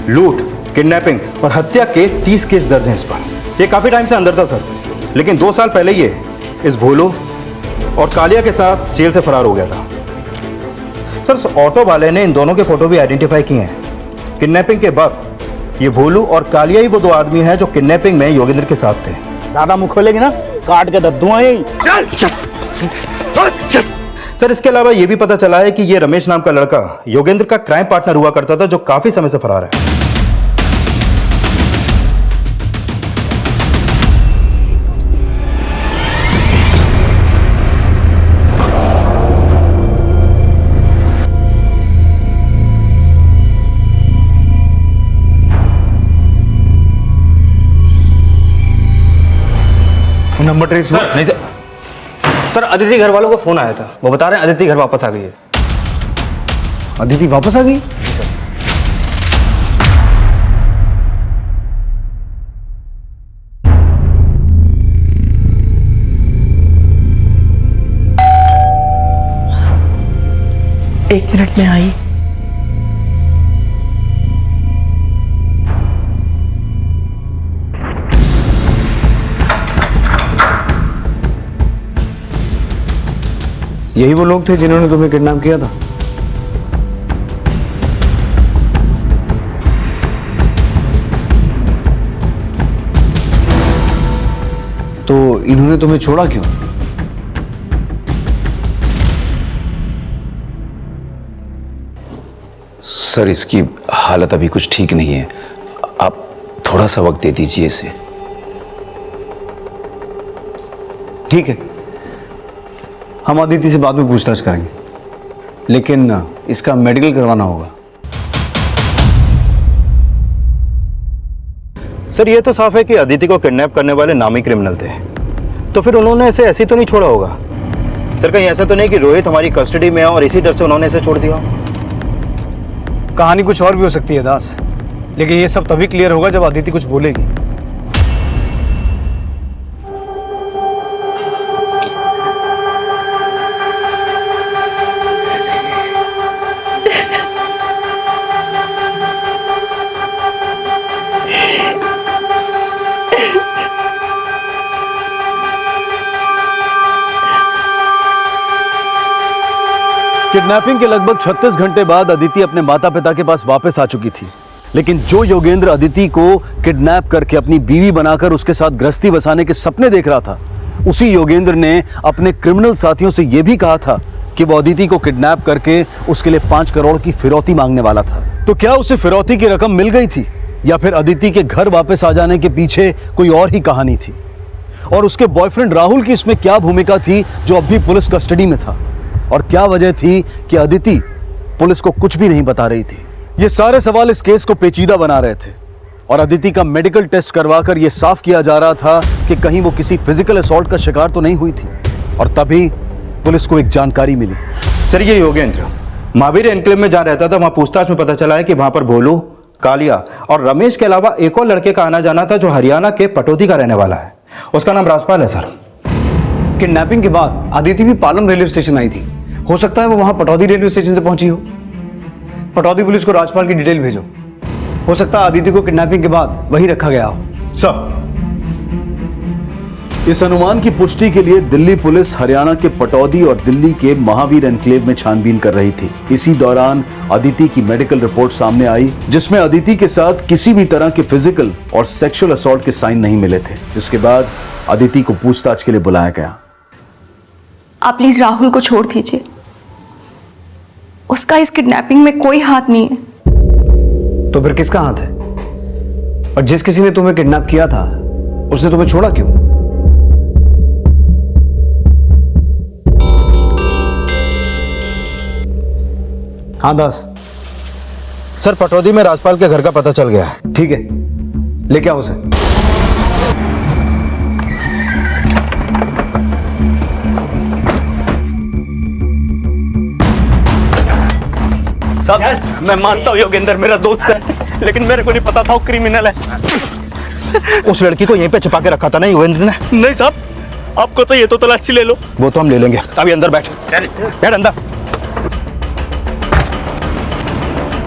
लूट, किडनैपिंग और हत्या के 30 केस दर्ज हैं इस पर। ये काफ़ी टाइम से अंदर था सर, लेकिन 2 साल पहले ये इस भोलू और कालिया के साथ जेल से फरार हो गया था। सर, उस ऑटो वाले ने इन दोनों के फोटो भी आइडेंटिफाई किए हैं। किडनैपिंग के वक्त ये भोलू और कालिया ही वो 2 आदमी हैं जो किडनैपिंग में योगेंद्र के साथ थे। ज्यादा मुंह खोलेगी ना, काट के दद्दू यही। सर, इसके अलावा ये भी पता चला है कि ये रमेश नाम का लड़का योगेंद्र का क्राइम पार्टनर हुआ करता था, जो काफी समय से फरार है। नंबर ट्रेस हुआ? नहीं सर, अदिति घर वालों का फोन आया था, वो बता रहे हैं अदिति घर वापस आ गई है। अदिति वापस आ गई? एक मिनट में आई। यही वो लोग थे जिन्होंने तुम्हें किडनैप किया था? तो इन्होंने तुम्हें छोड़ा क्यों? सर, इसकी हालत अभी कुछ ठीक नहीं है, आप थोड़ा सा वक्त दे दीजिए इसे। ठीक है, हम अदिति से बाद में पूछताछ करेंगे, लेकिन इसका मेडिकल करवाना होगा। सर, ये तो साफ है कि अदिति को किडनैप करने वाले नामी क्रिमिनल थे, तो फिर उन्होंने इसे ऐसे तो नहीं छोड़ा होगा। सर, कहीं ऐसा तो नहीं कि रोहित हमारी कस्टडी में है और इसी डर से उन्होंने इसे छोड़ दिया? कहानी कुछ और भी हो सकती है दास, लेकिन ये सब तभी क्लियर होगा जब अदिति कुछ बोलेगी। किडनैपिंग के लगभग 36 घंटे बाद अदिति अपने माता पिता के पास वापस आ चुकी थी। लेकिन जो योगेंद्र अदिति को किडनैप करके अपनी बीवी बनाकर उसके साथ गृहस्थी बसाने के सपने देख रहा था, उसी योगेंद्र ने अपने क्रिमिनल साथियों से यह भी कहा था कि वो अदिति को किडनैप करके उसके लिए 5 करोड़ की फिरौती मांगने वाला था। तो क्या उसे फिरौती की रकम मिल गई थी, या फिर अदिति के घर वापस आ जाने के पीछे कोई और ही कहानी थी? और उसके बॉयफ्रेंड राहुल की इसमें क्या भूमिका थी जो अब भी पुलिस कस्टडी में था? और क्या वजह थी कि अदिति पुलिस को कुछ भी नहीं बता रही थी? ये सारे सवाल इस केस को पेचीदा बना रहे थे और अदिति का मेडिकल टेस्ट करवाकर यह साफ किया जा रहा था कि कहीं वो किसी फिजिकल असॉल्ट का शिकार तो नहीं हुई थी। और तभी पुलिस को एक जानकारी मिली। सर, ये योगेंद्र महावीर एनक्लेव में जहाँ रहता था, वहाँ पूछताछ में पता चला है कि वहाँ पर भोलू, कालिया और रमेश के अलावा एक और लड़के का आना जाना था जो हरियाणा के पटौदी का रहने वाला है। उसका नाम राजपाल है। सर, किडनैपिंग के बाद अदिति भी पालम रेलवे स्टेशन आई थी। हो सकता है वो वहां पटौदी रेलवे स्टेशन से पहुंची हो। पटौदी पुलिस को राजपाल की डिटेल भेजो। हो सकता है अदिति को किडनैपिंग के बाद वहीं रखा गया हो। सर, इस अनुमान की पुष्टि के लिए दिल्ली पुलिस हरियाणा के पटौदी और दिल्ली के महावीर एनक्लेव में छानबीन कर रही थी। इसी दौरान अदिति की मेडिकल रिपोर्ट सामने आई, जिसमें अदिति के साथ किसी भी तरह के फिजिकल और सेक्सुअल असॉल्ट के साइन नहीं मिले थे। जिसके बाद अदिति को पूछताछ के लिए बुलाया गया। आप प्लीज राहुल को छोड़ दीजिए, उसका इस किडनैपिंग में कोई हाथ नहीं है। तो फिर किसका हाथ है? और जिस किसी ने तुम्हें किडनैप किया था उसने तुम्हें छोड़ा क्यों? हाँ दास। सर, पटौदी में राजपाल के घर का पता चल गया है। ठीक है, लेके आओ उसे। सब मैं मानता हूँ योगेंद्र मेरा दोस्त है, लेकिन मेरे को नहीं पता था वो क्रिमिनल है। उस लड़की को यहीं पे छिपा के रखा था ना योगेंद्र ने? नहीं साहब, आपको चाहिए तो तलाशी ले लो। वो तो हम ले लेंगे, अभी अंदर बैठ। बैठ अंदर।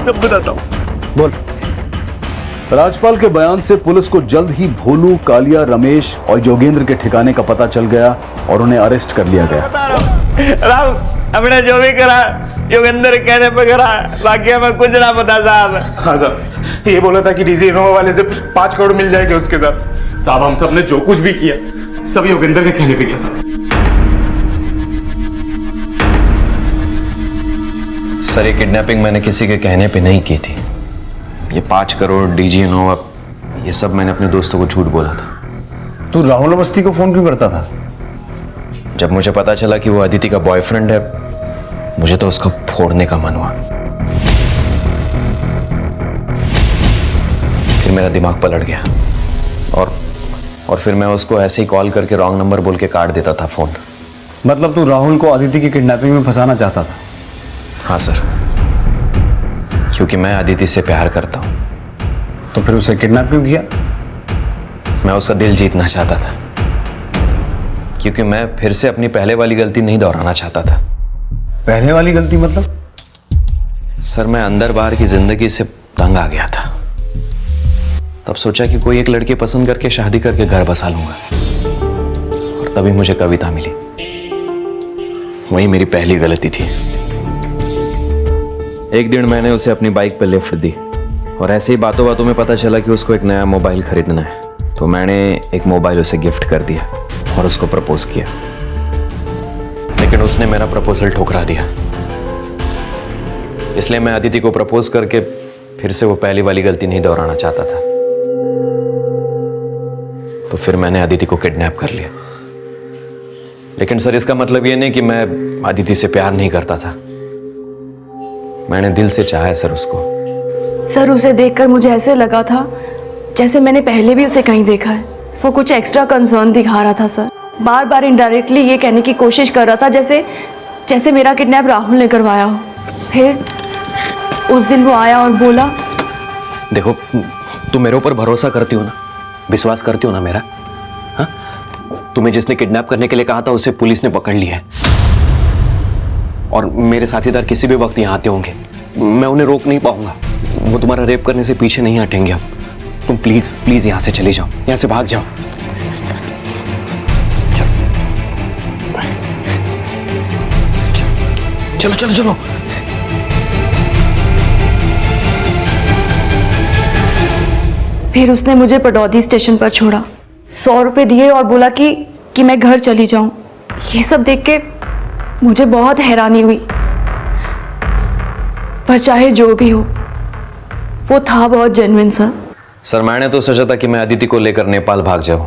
सब बताता हूँ। बोल। राजपाल के बयान से पुलिस को जल्द ही भोलू, कालिया, रमेश और योगेंद्र के ठिकाने का पता चल गया और उन्हें अरेस्ट कर लिया गया। राम, हमने जो भी करा योगेंद्र कहने पे करा, बाकी हमें कुछ ना पता साहब। हाँ साहब, ये बोला था कि डीजी इनोवा वाले से 5 करोड़ मिल जाएंगे उसके साथ। साहब, हम सब ने जो कुछ भी किया सब योगेंद्र के कहने पे किया साहब। सर, ये किडनैपिंग मैंने किसी के कहने पे नहीं की थी। ये 5 करोड़, डीजी इनोवा, ये सब मैंने अपने दोस्तों को झूठ बोला था। तू राहुल अवस्थी को फोन क्यों करता था? जब मुझे पता चला कि वो अदिति का बॉयफ्रेंड है, मुझे तो उसको फोड़ने का मन हुआ। फिर मेरा दिमाग पलट गया और फिर मैं उसको ऐसे ही कॉल करके रॉन्ग नंबर बोल के काट देता था फोन। मतलब तू राहुल को अदिति की किडनैपिंग में फंसाना चाहता था? हाँ सर, क्योंकि मैं अदिति से प्यार करता हूँ। तो फिर उसे किडनैप क्यों किया? मैं उसका दिल जीतना चाहता था, क्योंकि मैं फिर से अपनी पहले वाली गलती नहीं दोहराना चाहता था। पहले वाली गलती मतलब? सर, मैं अंदर बाहर की जिंदगी से तंग आ गया था। तब सोचा कि कोई एक लड़की पसंद करके शादी करके घर बसा लूंगा, और तभी मुझे कविता मिली। वही मेरी पहली गलती थी। एक दिन मैंने उसे अपनी बाइक पर लिफ्ट दी और ऐसे ही बातों बातों में पता चला कि उसको एक नया मोबाइल खरीदना है, तो मैंने एक मोबाइल उसे गिफ्ट कर दिया और उसको प्रपोज किया। लेकिन उसने मेरा प्रपोजल ठुकरा दिया, इसलिए मैं अदिति को प्रपोज करके फिर से वो पहली वाली गलती नहीं दोहराना चाहता था। तो फिर मैंने अदिति को किडनैप कर लिया। लेकिन सर, इसका मतलब ये नहीं कि मैं अदिति से प्यार नहीं करता था। मैंने दिल से चाहा है सर उसको। सर, उसे देखकर मुझे ऐसे लगा था जैसे मैंने पहले भी उसे कहीं देखा है। वो कुछ एक्स्ट्रा कंसर्न दिखा रहा था सर, बार बार इनडायरेक्टली ये कहने की कोशिश कर रहा था जैसे मेरा किडनैप राहुल ने करवाया हो। फिर उस दिन वो आया और बोला, देखो, तुम मेरे ऊपर भरोसा करती हो ना, विश्वास करती हो ना मेरा? हाँ, तुम्हें जिसने किडनैप करने के लिए कहा था उसे पुलिस ने पकड़ लिया है और मेरे साथीदार किसी भी वक्त यहाँ आते होंगे, मैं उन्हें रोक नहीं पाऊंगा। वो तुम्हारा रेप करने से पीछे नहीं हटेंगे। अब तुम प्लीज प्लीज यहाँ से चले जाओ, यहाँ से भाग जाओ। चलो चलो चलो। फिर उसने मुझे पटौदी स्टेशन पर छोड़ा, 100 रुपए दिए और बोला कि मैं घर चली जाऊं। ये सब देख के मुझे बहुत हैरानी हुई, पर चाहे जो भी हो, वो था बहुत जेन्युइन सर। सर, मैंने तो सोचा था कि मैं अदिति को लेकर नेपाल भाग जाऊं,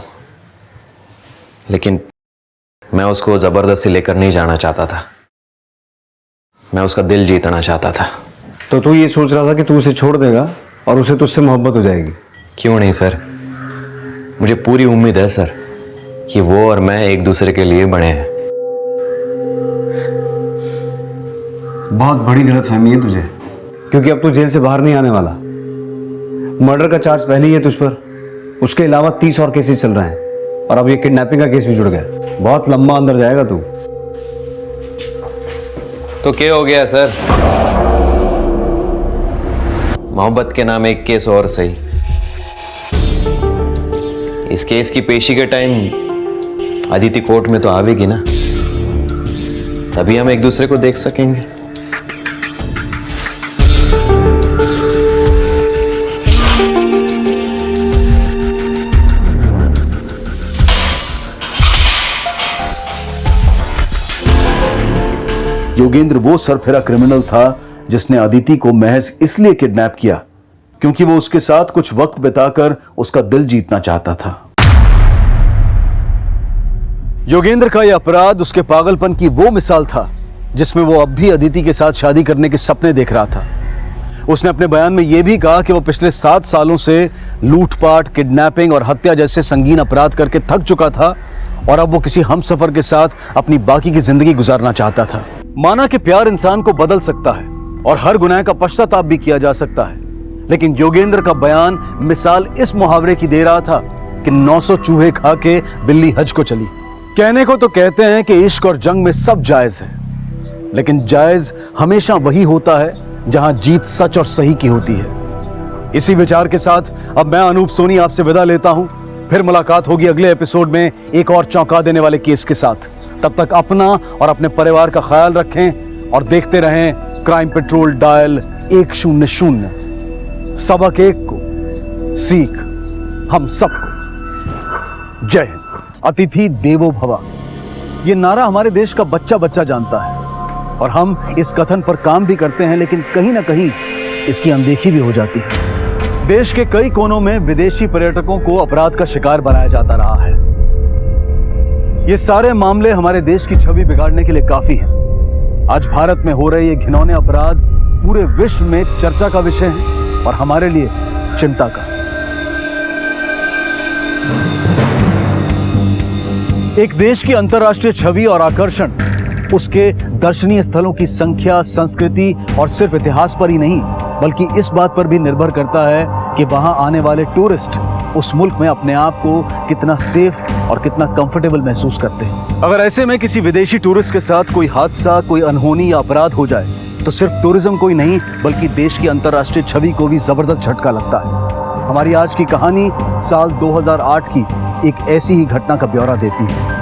लेकिन मैं उसको जबरदस्ती लेकर नहीं जाना चाहता था। मैं उसका दिल जीतना चाहता था। तो तू ये सोच रहा था कि तू उसे छोड़ देगा और उसे तुझसे मोहब्बत हो जाएगी? क्यों नहीं सर, मुझे पूरी उम्मीद है सर कि वो और मैं एक दूसरे के लिए बने हैं। बहुत बड़ी गलतफहमी है तुझे, क्योंकि अब तू जेल से बाहर नहीं आने वाला। मर्डर का चार्ज पहले ही है तुझ पर, उसके अलावा 30 और केसेस चल रहे हैं और अब ये किडनैपिंग का केस भी जुड़ गया। बहुत लंबा अंदर जाएगा तू। तो क्या हो गया सर, मोहब्बत के नाम एक केस और सही। इस केस की पेशी के टाइम अदिति कोर्ट में तो आवेगी ना, तभी हम एक दूसरे को देख सकेंगे। योगेंद्र वो सरफिरा क्रिमिनल था जिसने अदिति को महज इसलिए किडनैप किया क्योंकि वो उसके साथ कुछ वक्त बिताकर उसका दिल जीतना चाहता था। योगेंद्र का यह अपराध उसके पागलपन की वो मिसाल था जिसमें वो अब भी अदिति के साथ शादी करने के सपने देख रहा था। उसने अपने बयान में यह भी कहा कि वो पिछले 7 सालों से लूटपाट, किडनैपिंग और हत्या जैसे संगीन अपराध करके थक चुका था और अब वो किसी हमसफर के साथ अपनी बाकी की जिंदगी गुजारना चाहता था। माना कि प्यार इंसान को बदल सकता है और हर गुनाह का पश्चाताप भी किया जा सकता है, लेकिन योगेंद्र का बयान मिसाल इस मुहावरे की दे रहा था कि 900 चूहे खा के बिल्ली हज को चली। कहने को तो कहते हैं कि इश्क और जंग में सब जायज है, लेकिन जायज हमेशा वही होता है जहां जीत सच और सही की होती है। इसी विचार के साथ अब मैं अनूप सोनी आपसे विदा लेता हूं। फिर मुलाकात होगी अगले एपिसोड में एक और चौंका देने वाले केस के साथ। तब तक अपना और अपने परिवार का ख्याल रखें और देखते रहें क्राइम पेट्रोल डायल 100। सबक एक को, सीख हम सबको। जय हिंद। अतिथि देवो भव, ये नारा हमारे देश का बच्चा बच्चा जानता है और हम इस कथन पर काम भी करते हैं, लेकिन कहीं ना कहीं इसकी अनदेखी भी हो जाती है। देश के कई कोनों में विदेशी पर्यटकों को अपराध का शिकार बनाया जाता रहा है। ये सारे मामले हमारे देश की छवि बिगाड़ने के लिए काफी हैं। आज भारत में हो रहे ये घिनौने अपराध पूरे विश्व में चर्चा का विषय है और हमारे लिए चिंता का। एक देश की अंतर्राष्ट्रीय छवि और आकर्षण उसके दर्शनीय स्थलों की संख्या, संस्कृति और सिर्फ इतिहास पर ही नहीं, बल्कि इस बात पर भी निर्भर करता है कि वहां आने वाले टूरिस्ट उस मुल्क में अपने आप को कितना सेफ और कितना कंफर्टेबल महसूस करते हैं। अगर ऐसे में किसी विदेशी टूरिस्ट के साथ कोई हादसा, कोई अनहोनी या अपराध हो जाए तो सिर्फ टूरिज्म को ही नहीं बल्कि देश की अंतर्राष्ट्रीय छवि को भी जबरदस्त झटका लगता है। हमारी आज की कहानी साल 2008 की एक ऐसी ही घटना का ब्यौरा देती है।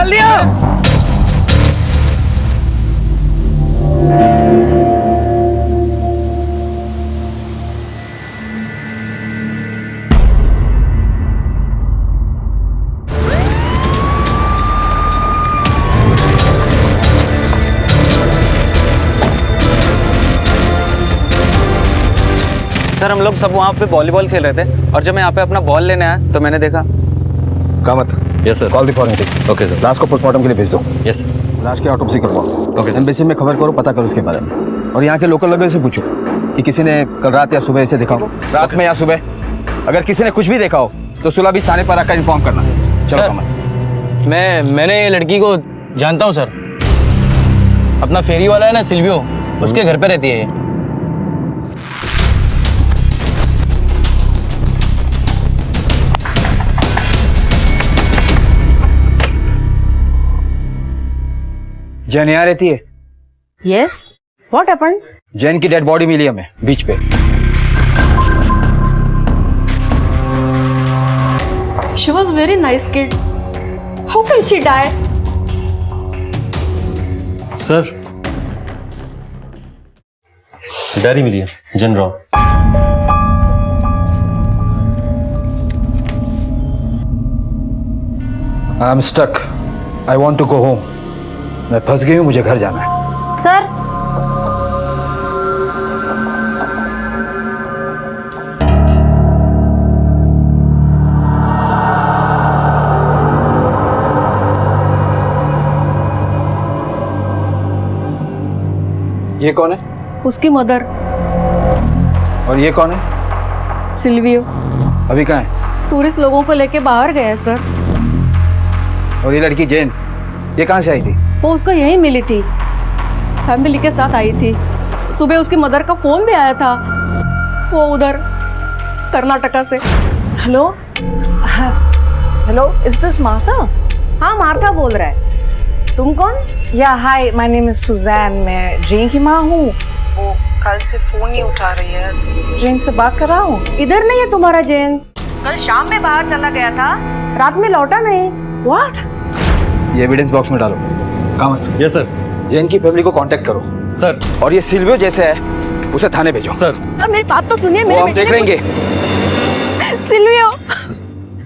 निकाल दिया। सर हम लोग सब वहाँ पे वॉलीबॉल खेल रहे थे और जब मैं यहाँ पे अपना बॉल लेने आया तो मैंने देखा। Kamat, yes sir. Call the forensic. Okay sir. लाश को पोस्टमार्टम के लिए भेज दो। Yes sir. लाश की ऑटोप्सी करवाओ। Okay sir. एम्बेसी में खबर करो, पता करो इसके बारे में। और यहाँ के लोकल लोगों से पूछो कि किसी ने कल रात या सुबह इसे देखा हो। रात में या सुबह अगर किसी ने कुछ भी देखा हो तो 16-20 थाने पर आकर इन्फॉर्म करना। चलो कामत। मैंने ये लड़की को जानता हूँ सर। अपना फेरी वाला है ना सिल्वियो, उसके घर पे रहती है ये। जैन यहाँ रहती है? Yes, what happened? जैन की डेड बॉडी मिली हमें बीच पे। She was very nice kid. How can she die? Sir diary मिली है, Jane Rao. I am stuck. I want to go home. मैं फंस गई हूँ, मुझे घर जाना है। सर, ये कौन है? उसकी मदर और ये कौन है? सिल्वियो। अभी कहाँ है? टूरिस्ट लोगों को लेके बाहर गए हैं सर। और ये लड़की जैन, ये कहाँ से आई थी? वो उसको यहीं मिली थी, फैमिली के साथ आई थी। सुबह उसकी मदर का फोन भी आया था, वो उधर कर्नाटका से। Hello hello, is this Martha? हाँ, मार्था बोल रहा है। तुम कौन? या हाय, माय नेम इज सुजैन। मैं जेन की माँ हूँ। वो कल से फोन नहीं उठा रही है। जेन से बात कर रहा हूँ। इधर नहीं है तुम्हारा जेन। कल शाम में बाहर चला गया था, रात में लौटा नहीं। व्हाट? ये एविडेंस बॉक्स में डालो। कामत। Yes sir. जैन की फैमिली को कांटेक्ट करो सर। और ये सिल्वियो जैसे है उसे थाने भेजो। सर सर मेरी बात तो सुनिए। वो हम देख लेंगे। सिल्वियो,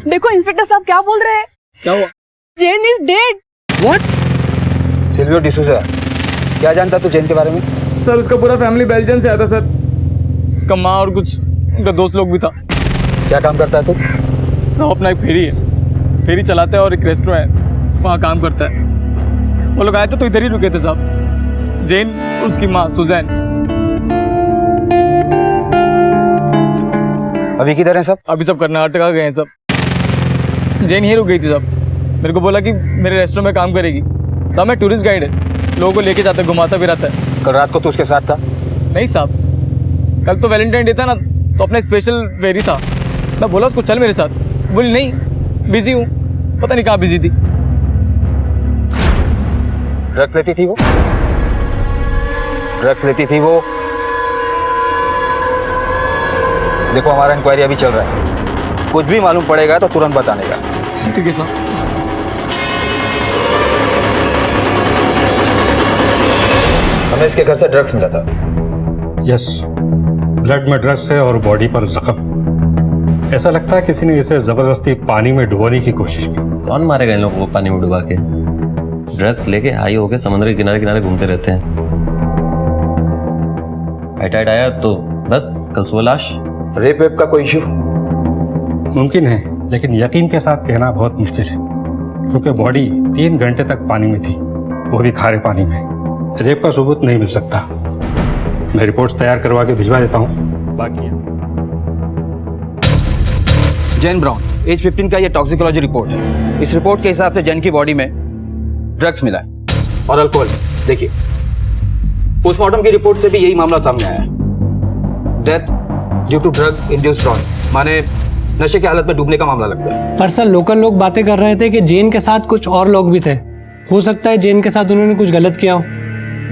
देखो इंस्पेक्टर साहब क्या बोल रहे हैं। क्या हुआ? Jane is dead. What? Silvio D'Souza, क्या जानता तू जैन के बारे में? सर उसका पूरा फैमिली बेल्जियम से आया था सर। उसका माँ और कुछ उनका दोस्त लोग भी था। क्या काम करता है तू? सब अपना एक फेरी है, फेरी चलाता है और एक रेस्टोरेंट है, वहाँ काम करता है। वो लोग आए थे तो इधर ही रुके थे साहब। जेन, उसकी माँ सुजैन। अभी किधर है सब? अभी सब कर्नाटका गए हैं सब। जेन यहीं रुक गई थी सब। मेरे को बोला कि मेरे रेस्टोरेंट में काम करेगी। साहब मैं टूरिस्ट गाइड है, लोगों को लेके जाता है, घुमाता भी रहता है। कल रात को तू उसके साथ था? नहीं साहब, कल तो वैलेंटाइन डे था ना, तो अपना स्पेशल फेरी था। मैं बोला उसको चल मेरे साथ, बोली नहीं बिजी हूँ। पता नहीं कहाँ बिजी थी। ड्रग्स लेती थी वो? ड्रग्स लेती थी वो? देखो हमारा इंक्वायरी अभी चल रहा है, कुछ भी मालूम पड़ेगा तो तुरंत बताने का। ठीक है साहब। हमें इसके घर से ड्रग्स मिला था। यस, ब्लड में ड्रग्स है और बॉडी पर जख्म। ऐसा लगता है किसी ने इसे जबरदस्ती पानी में डुबोने की कोशिश की। कौन मारेगा इन लोगों को पानी में डुबा के? ड्रग्स लेके हाई होके समुद्र के किनारे किनारे घूमते रहते हैं। हाइटाइड आया तो बस कल सुबह लाश। रेप वेप का कोई इशू? मुमकिन है, लेकिन यकीन के साथ कहना बहुत मुश्किल है, क्योंकि बॉडी 3 घंटे तक पानी में थी, वो भी खारे पानी में। रेप का सबूत नहीं मिल सकता। मैं रिपोर्ट्स तैयार करवा के भिजवा देता हूँ। बाकी जैन ब्राउन, एज 15 का ये टॉक्सिकोलॉजी रिपोर्ट है। इस रिपोर्ट के हिसाब से जैन की बॉडी में ड्रग्स मिला है और अल्कोहल। देखिए पोस्टमार्टम की रिपोर्ट से भी यही मामला सामने आया है। Death due to drug induced drown, माने नशे की हालत में डूबने का मामला लगता है। पर सर लोकल लोग बातें कर रहे थे कि जेन के साथ कुछ और लोग भी थे। हो सकता है जेन के साथ उन्होंने कुछ गलत किया हो।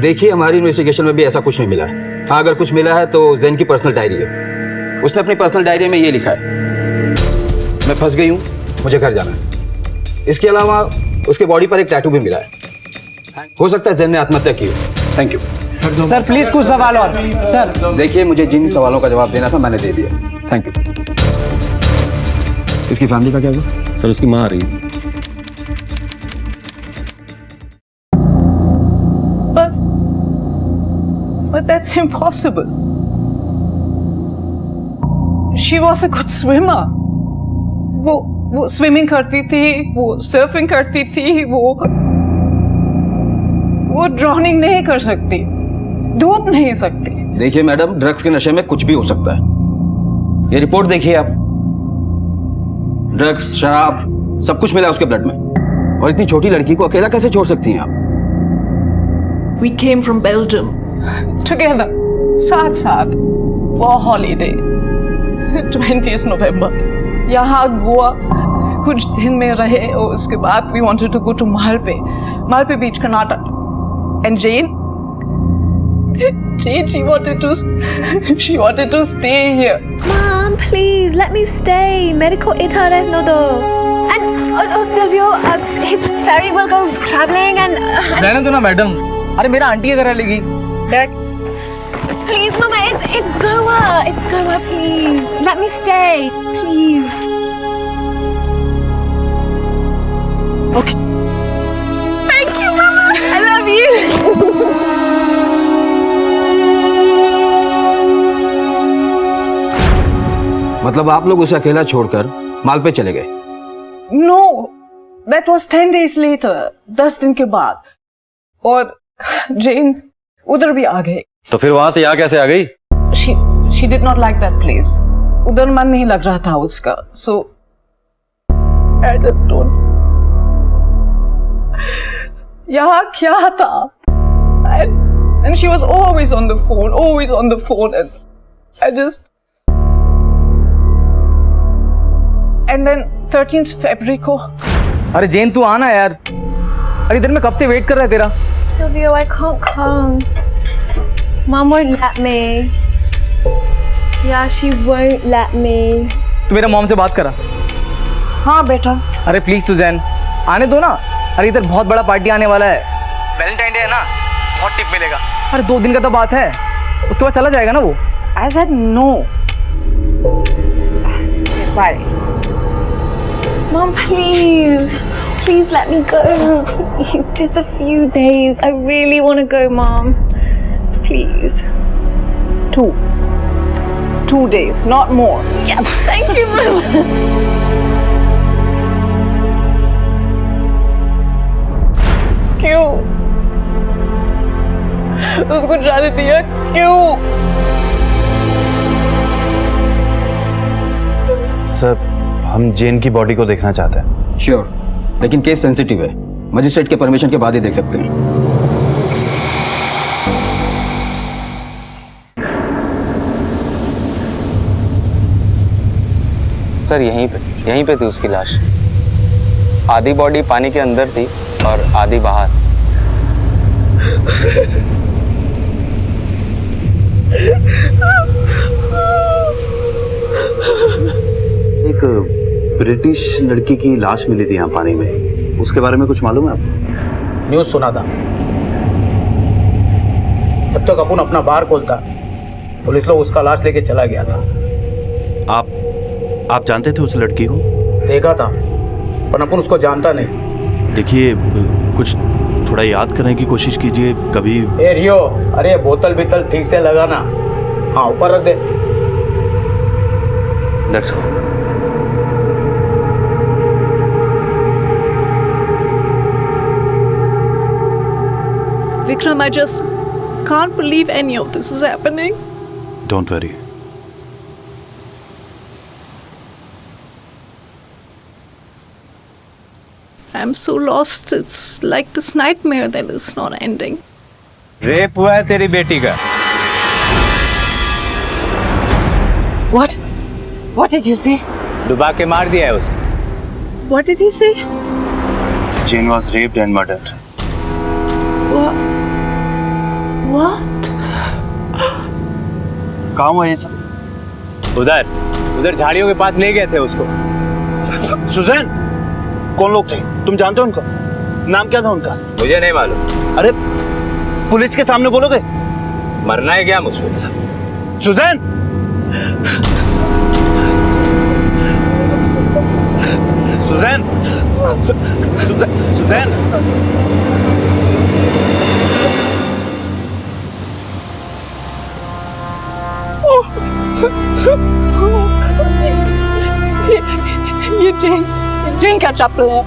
देखिए हमारी इन्वेस्टिगेशन में भी ऐसा कुछ नहीं मिला है। हाँ अगर कुछ मिला है तो जैन की पर्सनल डायरी है। उसने अपनी पर्सनल डायरी में ये लिखा है, मैं फंस गई हूँ, मुझे घर जाना है। इसके अलावा उसके बॉडी पर एक टैटू भी मिला है। हो सकता है जैन ने आत्महत्या की हो। थैंक यू सर प्लीज कुछ सवाल और। सर देखिए, मुझे जिन सवालों का जवाब देना था मैंने दे दिया। Thank you. इसकी फैमिली का क्या हुआ? सर उसकी माँ आ रही है। But that's impossible. She was a good swimmer. वो स्विमिंग करती थी, वो सर्फिंग करती थी, वो ड्राउनिंग नहीं कर सकती, डूब नहीं सकती। देखिए मैडम, ड्रग्स के नशे में कुछ भी हो सकता है। ये रिपोर्ट देखिए आप, ड्रग्स, शराब, सब कुछ मिला उसके ब्लड में। और इतनी छोटी लड़की को अकेला कैसे छोड़ सकती हैं आप? We came from Belgium together, साथ for holiday 20th November. यहाँ गोवा कुछ दिन में रहे और उसके बाद we wanted to go to Malpe Beach, Karnataka. And Jane, she wanted to stay here. Mom, please let me stay. मेरे को इधर रहने दो. And Silvio, if Ferry will go traveling and रहने दो ना मैडम। अरे मेरा आंटी इधर लेगी। Please, Mama, it's Goa. It's Goa, please. Let me stay, please. Okay. Thank you, Mama. I love you. मतलब आप लोग उसे अकेला छोड़कर मालपे चले गए? No, that was 10 days later. 10 दिन के बाद। और Jane उधर भी आ गई। तो फिर वहां से यहाँ कैसे आ गई? She did not like that place. उधर मन नहीं लग रहा था उसका. So I just don't. यहाँ क्या था? And she was always on the phone, and I just. And then 13th February को. अरे जेन तू आना यार। अरे इधर मैं कब से वेट कर रहा है तेरा। Silvio, I can't come. Mom won't let me. Yeah, she won't let me. तू मेरा मॉम से बात करा। हाँ बेटा। अरे प्लीज सुजैन, आने दो ना। अरे इधर बहुत बड़ा पार्टी आने वाला है। वैलेंटाइन डे है ना, बहुत टिप मिलेगा। अरे 2 दिन का तो बात है, उसके बाद चला जाएगा ना वो। I said no. Bye. Mom, please. Please let me go. Please, just a few days. I really want to go, Mom. Please. 2 days, not more. Yeah, thank you, Mom. क्यों? उसको जाने दिया क्यों? सर, हम जेन की बॉडी को देखना चाहते हैं। श्योर, लेकिन केस सेंसिटिव है। मजिस्ट्रेट के परमिशन के बाद ही देख सकते हैं। सर यहीं पे थी उसकी लाश। आधी बॉडी पानी के अंदर थी और आधी बाहर। एक ब्रिटिश लड़की की लाश मिली थी यहाँ पानी में, उसके बारे में कुछ मालूम है आपको? न्यूज़ सुना था। जब तक अपन अपना बार खोलता, पुलिस लोग उसका लाश लेके चला गया था। आप जानते थे उस लड़की को? देखा था, पर अपन उसको जानता नहीं। देखिए, कुछ थोड़ा याद करने की कोशिश कीजिए कभी। ए रियो, अरे बोतल बितल ठीक से लगाना। हाँ, ऊपर रख दे। Let's go. Vikram, I just can't believe any of this is happening. Don't worry. I'm so lost. It's like this nightmare that is not ending. Rape हुआ है तेरी बेटी का। What? What did you say? डुबा के मार दिया है उसको। What did he say? Jane was raped and murdered. What? कहाँ हुआ ये सब? उधर झाड़ियों के पास ले गए थे उसको। सुजैन, कौन लोग थे? तुम जानते हो उनको? नाम क्या था उनका? मुझे नहीं मालूम। अरे पुलिस के सामने बोलोगे? मरना है क्या मुझको? सुजैन! सुजैन! सुजैन! ये जेन का चप्पल है।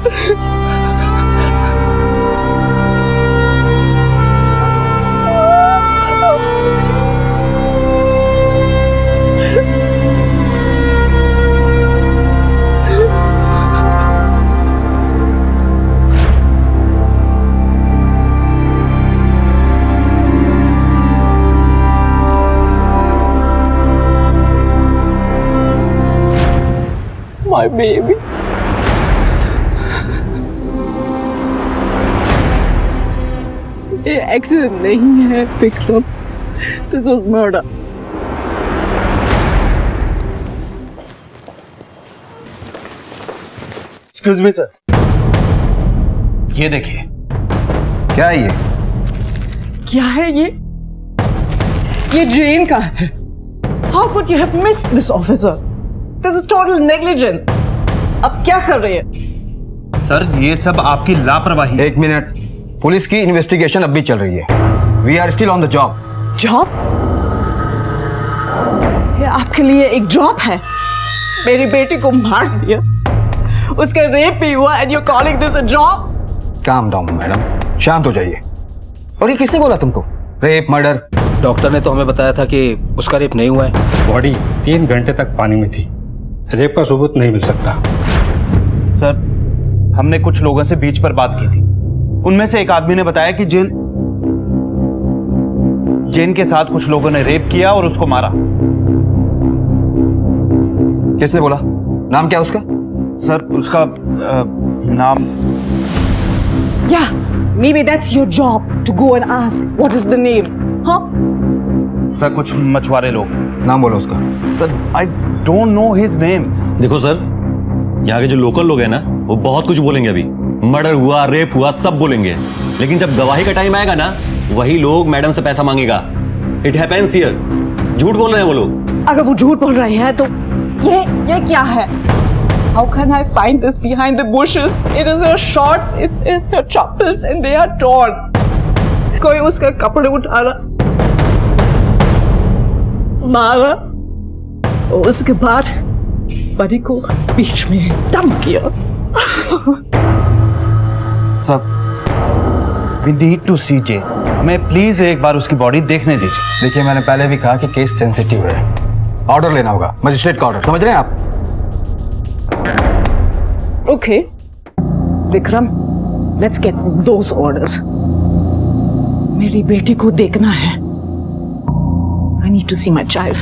My baby. ये एक्सीडेंट नहीं है Vikram, this was murder. Excuse me sir, ये देखिए। क्या है ये? क्या है ये? ये जेन का है। How could you have missed this, officer? This is total negligence. अब क्या कर रहे हैं? सर ये सब आपकी लापरवाही। एक मिनट, पुलिस की इन्वेस्टिगेशन अब भी चल रही है। We are still on the job. Job? ये आपके लिए एक जॉब है? मेरी बेटी को मार दिया, उसका रेप भी हुआ, and you're calling this a job? Calm down madam, शांत हो जाइए। और ये किसने बोला तुमको? Rape, murder? डॉक्टर ने तो हमें बताया था कि उसका रेप नहीं हुआ है। बॉडी 3 घंटे तक पानी में थी, रेप का सबूत नहीं मिल सकता। सर हमने कुछ लोगों से बीच पर बात की थी, उनमें से एक आदमी ने बताया कि जेन के साथ कुछ लोगों ने रेप किया और उसको मारा। किसने बोला? नाम क्या उसका? सर उसका नाम। Yeah, maybe that's your job to go and ask what is the name, huh? Sir कुछ मछुआरे लोग। नाम बोलो उसका। Sir I don't know his name। देखो सर, यहाँ के जो लोकल लोग हैं ना, वो बहुत कुछ बोलेंगे। अभी मर्डर हुआ, रेप हुआ, सब बोलेंगे, लेकिन जब गवाही का टाइम आएगा ना, वही लोग मैडम से पैसा मांगेगा। It happens here. झूठ बोल रहे हैं वो लोग। अगर वो झूठ बोल रहे हैं तो ये क्या है? How can I find this behind the bushes? It is her shorts, it's her chappals and they are torn. कोई उसका कपड़े उठा रहा, मारा, और उसके बाद बड़ी को बीच में डंप किया। Sir we need to see Jane। हमें प्लीज एक बार उसकी बॉडी देखने दीजिए। देखिए मैंने पहले भी कहा कि केस सेंसिटिव है, ऑर्डर लेना होगा, मजिस्ट्रेट का ऑर्डर, समझ रहे हैं आप? Okay, Vikram, let's get those orders। मेरी बेटी को देखना है। I need to see my child।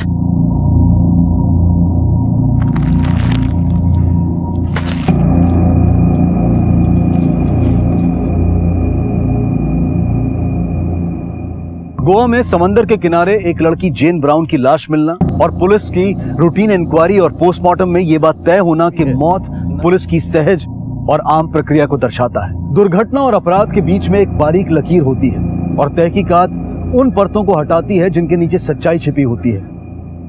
Goa में समंदर के किनारे एक लड़की जेन ब्राउन की लाश मिलना और पुलिस की रूटीन इंक्वायरी और पोस्टमार्टम में यह बात तय होना कि मौत पुलिस की सहज और आम प्रक्रिया को दर्शाता है। दुर्घटना और अपराध के बीच में एक बारीक लकीर होती है और तहकीकात उन परतों को हटाती है जिनके नीचे सच्चाई छिपी होती है।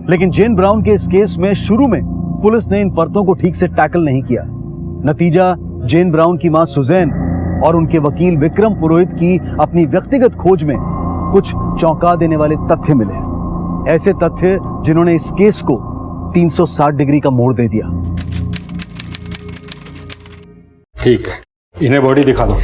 लेकिन जेन ब्राउन के इस केस में शुरू में पुलिस ने इन परतों को ठीक से टैकल नहीं किया। नतीजा जेन ब्राउन की मां सुजैन और उनके वकील विक्रम पुरोहित की अपनी व्यक्तिगत खोज में कुछ चौंका देने वाले तथ्य मिले, ऐसे तथ्य जिन्होंने इस केस को 360 डिग्री का मोड़ दे दिया। ठीक है, इन्हें बॉडी दिखा दो।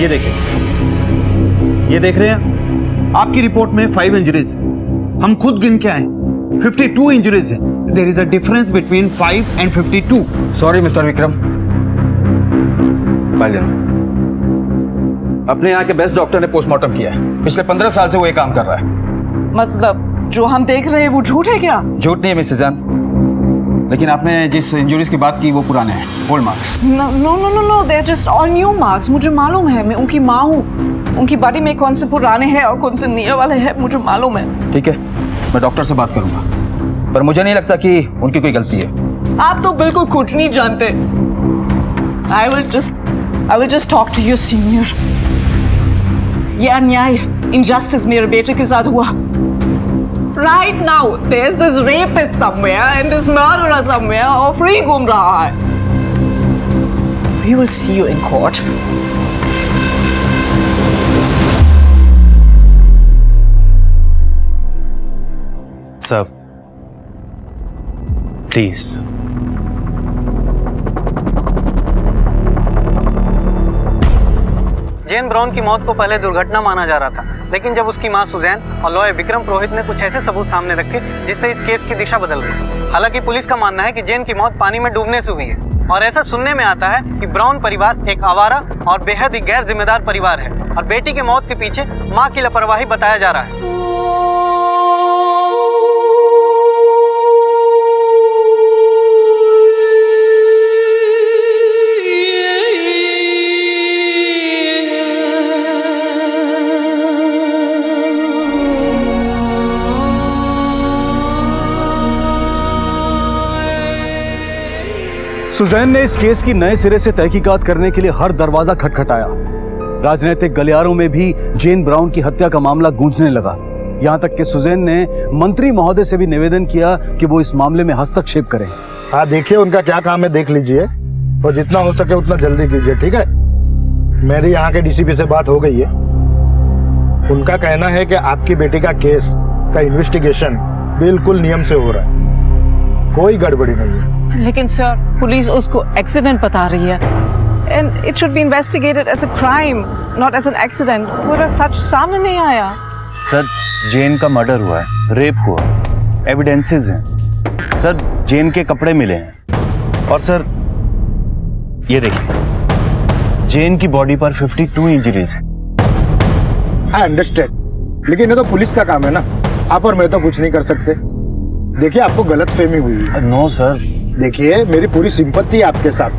ये देखिए सर, ये देख रहे हैं आपकी रिपोर्ट में 5 इंजरीज, हम खुद गिन के आए 52 इंजरीज है। There is a difference between 5 and 52। Sorry mister Vikram, अपने यहाँ के बेस्ट डॉक्टर ने पोस्टमार्टम किया है, पिछले 15 साल से वो ये काम कर रहा है। मतलब जो हम देख रहे हैं वो झूठ है क्या? झूठ नहीं है मिस सुजैन, लेकिन आपने जिस इंजरीज की बात की वो पुराने हैं, old marks. No, no, no, no, no. They're just all new marks. मुझे मालूम है, मैं उनकी माँ हूँ। उनकी बॉडी में कौन से पुराने हैं और कौन से नए वाले हैं, मुझे मालूम है। ठीक है, मैं डॉक्टर से बात करूंगा, पर मुझे नहीं लगता कि उनकी कोई गलती है। आप तो बिल्कुल कुछ नहीं जानते। I will just talk to your senior. ये अन्याय, injustice मेरे बेटे के साथ हुआ। Right now, there's this rapist somewhere and this murderer somewhere और free घूम रहा है। We will see you in court. Sir, please. Jane Brown की मौत को पहले दुर्घटना माना जा रहा था, लेकिन जब उसकी मां सुजैन और लॉयर विक्रम पुरोहित ने कुछ ऐसे सबूत सामने रखे जिससे इस केस की दिशा बदल गई। हालांकि पुलिस का मानना है कि जेन की मौत पानी में डूबने से हुई है और ऐसा सुनने में आता है कि ब्राउन परिवार एक आवारा और बेहद ही गैर जिम्मेदार परिवार है और बेटी की मौत के पीछे माँ की लापरवाही बताया जा रहा है। सुजैन ने इस केस की नए सिरे से तहकीकात करने के लिए हर दरवाजा खटखटाया। राजनीतिक गलियारों में भी जेन ब्राउन की हत्या का मामला गूंजने लगा। यहां तक कि सुजैन ने मंत्री महोदय से भी निवेदन किया कि वो इस मामले में हस्तक्षेप करें। हाँ, देखिए उनका क्या काम है, देख लीजिए और जितना हो सके उतना जल्दी कीजिए, ठीक है। मेरी यहाँ के डीसीपी से बात हो गई है। उनका कहना है कि आपकी बेटी का केस का इन्वेस्टिगेशन बिल्कुल नियम से हो रहा है, कोई गड़बड़ी नहीं है। लेकिन सर, पुलिस उसको एक्सीडेंट बता रही है and it should be investigated as a crime, not as an accident. पूरा सच सामने नहीं आया। सर, जेन का मर्डर हुआ है, रेप हुआ, एविडेंसेस हैं। सर, जेन के कपड़े मिले हैं और सर ये देखिए, जेन की बॉडी पर 52 इंजरीज हैं। आई अंडरस्टैंड, लेकिन ये तो पुलिस का काम है ना, आप और मैं तो कुछ नहीं कर सकते। देखिए, आपको गलत फहमी हुई है। नो सर, देखिए मेरी पूरी सिंपत्ति है आपके साथ,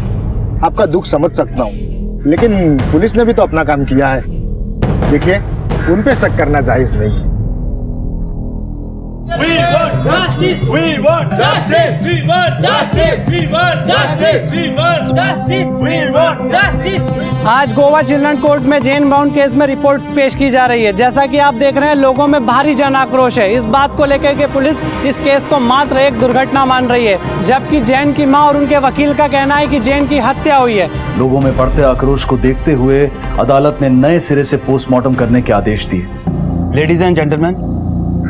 आपका दुख समझ सकता हूँ, लेकिन पुलिस ने भी तो अपना काम किया है। देखिए, उन पे शक करना जायज नहीं है। We want justice. We want justice. We want justice. We want justice. We want justice. We want justice. आज गोवा चिल्ड्रन कोर्ट में जेन ब्राउन केस में रिपोर्ट पेश की जा रही है। जैसा कि आप देख रहे हैं, लोगों में भारी जन आक्रोश है। इस बात को लेकर के पुलिस इस केस को मात्र एक दुर्घटना मान रही है, जबकि जेन की मां और उनके वकील का कहना है कि जेन की हत्या हुई है। लोगों में बढ़ते आक्रोश को देखते हुए अदालत ने नए सिरे से पोस्टमार्टम करने के आदेश दिए। Ladies and gentleman,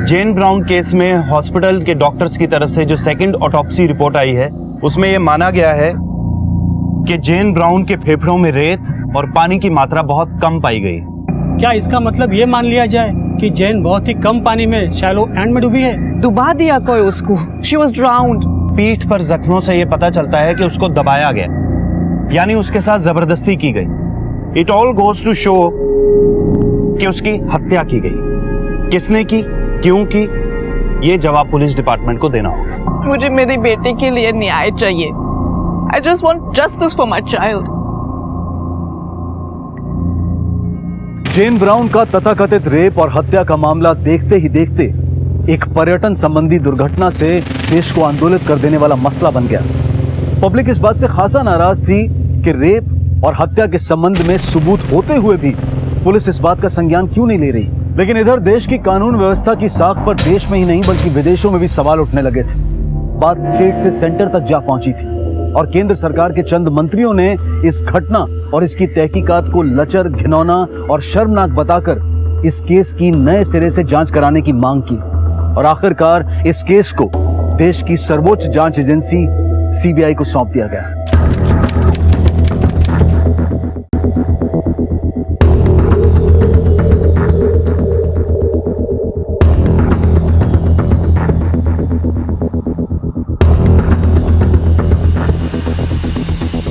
Jane Brown case में हॉस्पिटल के डॉक्टर्स की तरफ से जो सेकंड ऑटोप्सी रिपोर्ट आई है, उसमें यह माना गया है कि जेन ब्राउन के फेफड़ों में रेत और पानी की मात्रा बहुत कम पाई गई। क्या इसका मतलब ये मान लिया जाए कि जेन बहुत ही कम पानी में शैलो एंड में डूबी है? डुबा दिया कोई उसको। She was drowned. पीठ पर जख्मों से यह पता चलता है कि उसको दबाया गया, यानी उसके साथ जबरदस्ती की गई। It all goes to show कि उसकी हत्या की गई। किसने की, क्यों की, ये जवाब पुलिस डिपार्टमेंट को देना होगा। मुझे मेरी बेटी के लिए न्याय चाहिए। I just want justice for my child. Jane Brown का तथाकथित रेप और हत्या का मामला देखते ही देखते एक पर्यटन संबंधी दुर्घटना से देश को आंदोलित कर देने वाला मसला बन गया। पब्लिक इस बात से खासा नाराज थी कि रेप और हत्या के संबंध में सबूत होते हुए भी पुलिस इस बात का संज्ञान क्यों नहीं ले रही। लेकिन इधर देश की कानून व्यवस्था की साख पर देश में ही नहीं बल्कि विदेशों में भी सवाल उठने लगे थे। बात स्टेट से सेंटर तक जा पहुंची थी और केंद्र सरकार के चंद मंत्रियों ने इस घटना और इसकी तहकीकात को लचर, घिनौना और शर्मनाक बताकर इस केस की नए सिरे से जांच कराने की मांग की और आखिरकार इस केस को देश की सर्वोच्च जांच एजेंसी सीबीआई को सौंप दिया गया।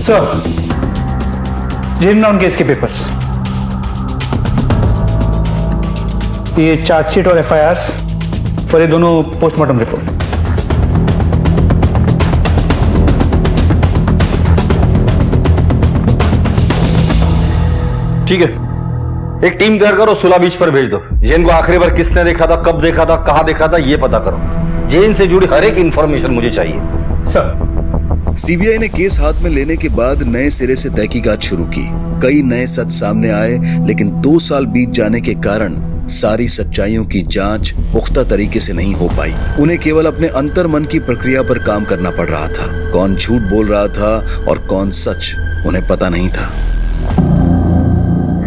सर, जेन ब्राउन केस के पेपर्स, ये चार्जशीट और एफआईआर और ये दोनों पोस्टमार्टम रिपोर्ट। ठीक है, एक टीम तैयार करो, सुला बीच पर भेज दो। जेन को आखिरी बार किसने देखा था, कब देखा था, कहां देखा था, ये पता करो। जेन से जुड़ी हर एक इंफॉर्मेशन मुझे चाहिए। सर, सीबीआई ने केस हाथ में लेने के बाद नए सिरे से तहकीकात शुरू की। कई नए सच सामने आए, लेकिन 2 साल बीत जाने के कारण सारी सच्चाइयों की जांच पुख्ता तरीके से नहीं हो पाई। उन्हें केवल अपने अंतर मन की प्रक्रिया पर काम करना पड़ रहा था। कौन झूठ बोल रहा था और कौन सच, उन्हें पता नहीं था।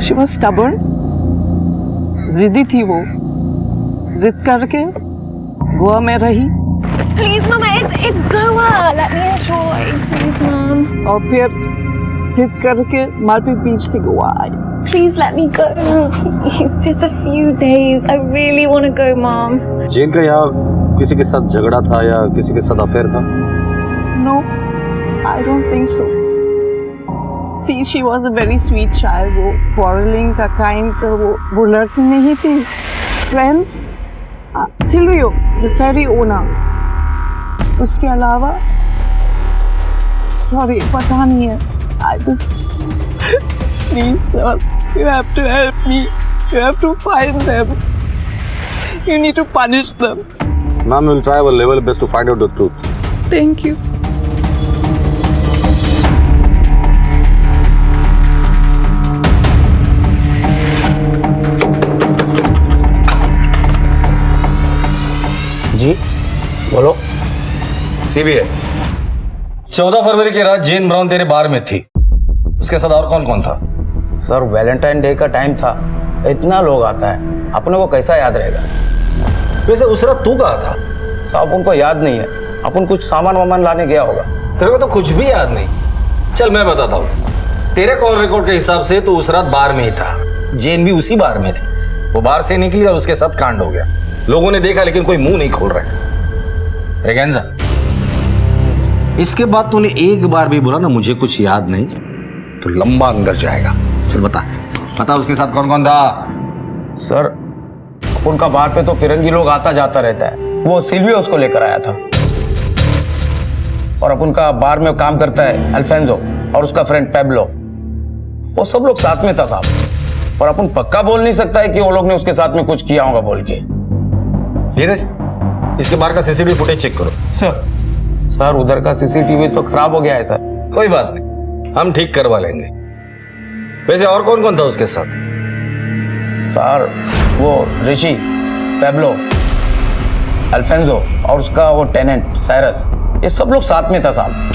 She was stubborn, जिद्दी थी वो, जिद करके गोवा में रही। Please, Mama, it's Goa. Let me enjoy. Please, Mom. और फिर जिद करके मालपी बीच से गोवा आई। Please let me go. It's just a few days. I really want to go, Mom. जेन का यहाँ किसी के साथ झगड़ा था या किसी के साथ अफेयर था? No, I don't think so. See, she was a very sweet child. वो quarreling का kind, वो लड़की नहीं थी। Friends, Silvio, the ferry owner. उसके अलावा, sorry, पता नहीं है। I just, please sir, you have to help me. You have to find them. You need to punish them. Ma'am, we'll try our level best to find out the truth. Thank you. जी बोलो। CBI, 14 फरवरी की रात जेन brown तेरे बार में थी, उसके साथ और कौन कौन था? सर, वैलेंटाइन डे का टाइम था, इतना लोग आता है, अपने को कैसा याद रहेगा? वैसे उस रात तू कहाँ था? साहब, उनको याद नहीं है, अपन कुछ सामान वामान लाने गया होगा। तेरे को तो कुछ भी याद नहीं। चल मैं बताता हूँ, तेरे कॉल रिकॉर्ड के हिसाब से तो उस रात बार में ही था, जेन भी उसी बार में थी। वो बार से निकली और उसके साथ कांड हो गया। लोगों ने देखा लेकिन कोई मुंह नहीं खोल रहा। रेगेंजा, इसके बाद तूने एक बार भी बोला ना मुझे कुछ याद नहीं, तो लंबा अंदर जाएगा। चल बता उसके साथ कौन कौन था? सर, उनका बार पे तो फिरंगी लोग आता जाता रहता है, वो सिल्वियो उसको लेकर आया था। और अब उनका बार में काम करता है अल्फेंजो और उसका फ्रेंड पेब्लो, वो सब लोग साथ में था साहब। और अपन पक्का बोल नहीं सकता है कि वो लोग ने उसके साथ में कुछ किया होगा बोल के। धीरज, इसके बाहर का सीसीटीवी फुटेज चेक करो। सर, उधर का सीसीटीवी तो खराब हो गया है सर। कोई बात नहीं, हम ठीक करवा लेंगे। वैसे और कौन कौन था उसके साथ? सर, वो ऋषि, पेब्लो, अल्फेंजो और उसका वो टेनेंट साइरस, ये सब लोग साथ में था साहब।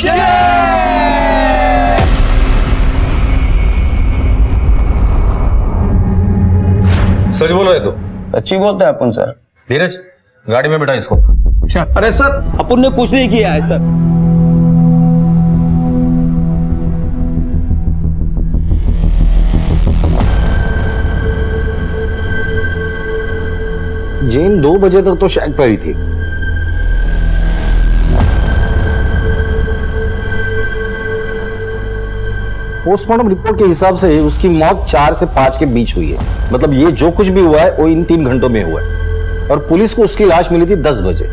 सच बोल रहे तो? सच्ची बोलते हैं अपन सर। धीरज, गाड़ी में बैठा इसको। अरे सर, अपन ने कुछ नहीं किया है सर। जेन 2 बजे तक तो शैक पर ही थी। पोस्टमार्टम रिपोर्ट के हिसाब से उसकी मौत 4 से 5 के बीच हुई है। मतलब ये जो कुछ भी हुआ है वो इन 3 घंटों में हुआ है। और पुलिस को उसकी लाश मिली थी 10 बजे।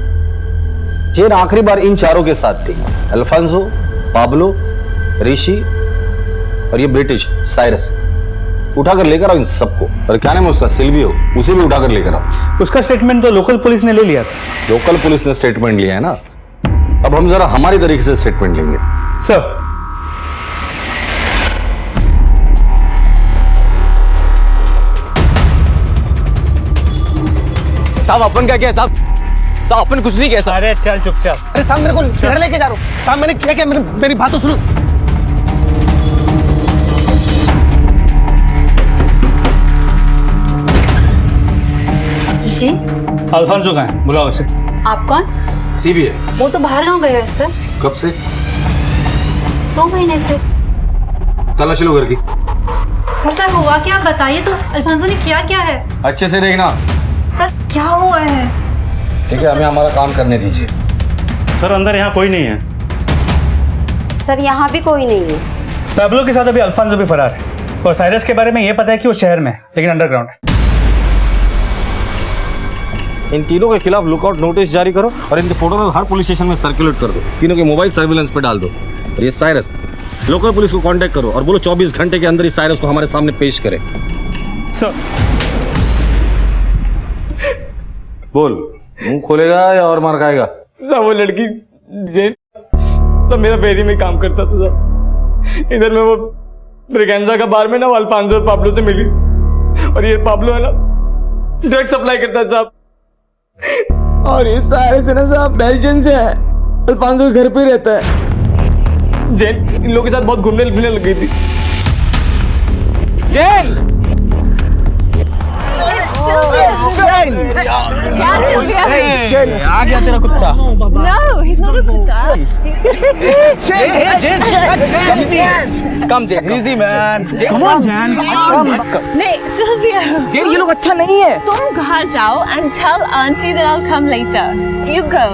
जेन आखिरी बार इन चारों के साथ थी, अल्फांसो, पाब्लो, ऋषि और ये ब्रिटिश साइरस। उठाकर लेकर आओ इन सबको। और क्या नाम है उसका, सिल्वियो, उसे भी उठाकर लेकर आओ। उसका स्टेटमेंट तो लोकल पुलिस ने ले लिया था। लोकल पुलिस ने स्टेटमेंट लिया है ना, अब हम जरा हमारी तरीके से स्टेटमेंट लेंगे। सर, साहब अपन क्या किया साहब? साहब अपन कुछ नहीं किया साहब। अरे चल चुपचाप। अरे साहब, मेरे को घर लेके जा रहा हूँ साहब। मैंने किया क्या? मेरी बात तो सुनो। जी, अल्फांसो कहाँ है? बुलाओ उसे। आप कौन? सीबीआई। वो तो बाहर गाँव गया है सर। कब से? 2 महीने से। तलाशी लो घर की। पर सर हुआ क्या, आप बताइए तो। अल्फांसो ने किया क्या है? अच्छे से देखना। सर क्या हुआ है? ठीक है, हमें हमारा काम करने दीजिए। सर, अंदर यहाँ कोई नहीं है। सर यहाँ भी कोई नहीं है। पेब्लो के साथ अभी अल्फांसो भी फरार है। और साइरस के बारे में ये पता है कि वो शहर में है, लेकिन अंडरग्राउंड है। इन तीनों के खिलाफ लुकआउट नोटिस जारी करो और इनके फोटो में हर पुलिस स्टेशन में सर्कुलेट कर दो। तीनों के मोबाइल सर्विलेंस पे डाल दो। और ये साइरस, लोकल पुलिस को कांटेक्ट करो और बोलो 24 घंटे के अंदर इस साइरस को हमारे सामने पेश करे। सर बोल, मुंह खोलेगा या और मार खाएगा? सब वो लड़की जेन सब मेरा फेरी में काम करता था साहब। इधर मैं वो ब्रिगेंजा का बार में ना अल्फांसो और पाब्लो से मिली, और ये पाब्लो है ना ड्रग सप्लाई करता है साहब, और इस सारे से ना साहब बेल्जियम से है, अल्फांसो के घर पे रहता है। जेन इन लोगों के साथ बहुत घूमने फिरने लग गई थी। जेन आ गया तेरा कुत्ता। No, he's not a kuta. Come, Jen. Easy, man. Come on, Jen. नहीं, Sylvia. Jen, ये लोग अच्छा नहीं है। तुम घर जाओ and tell auntie that I'll come later. You go.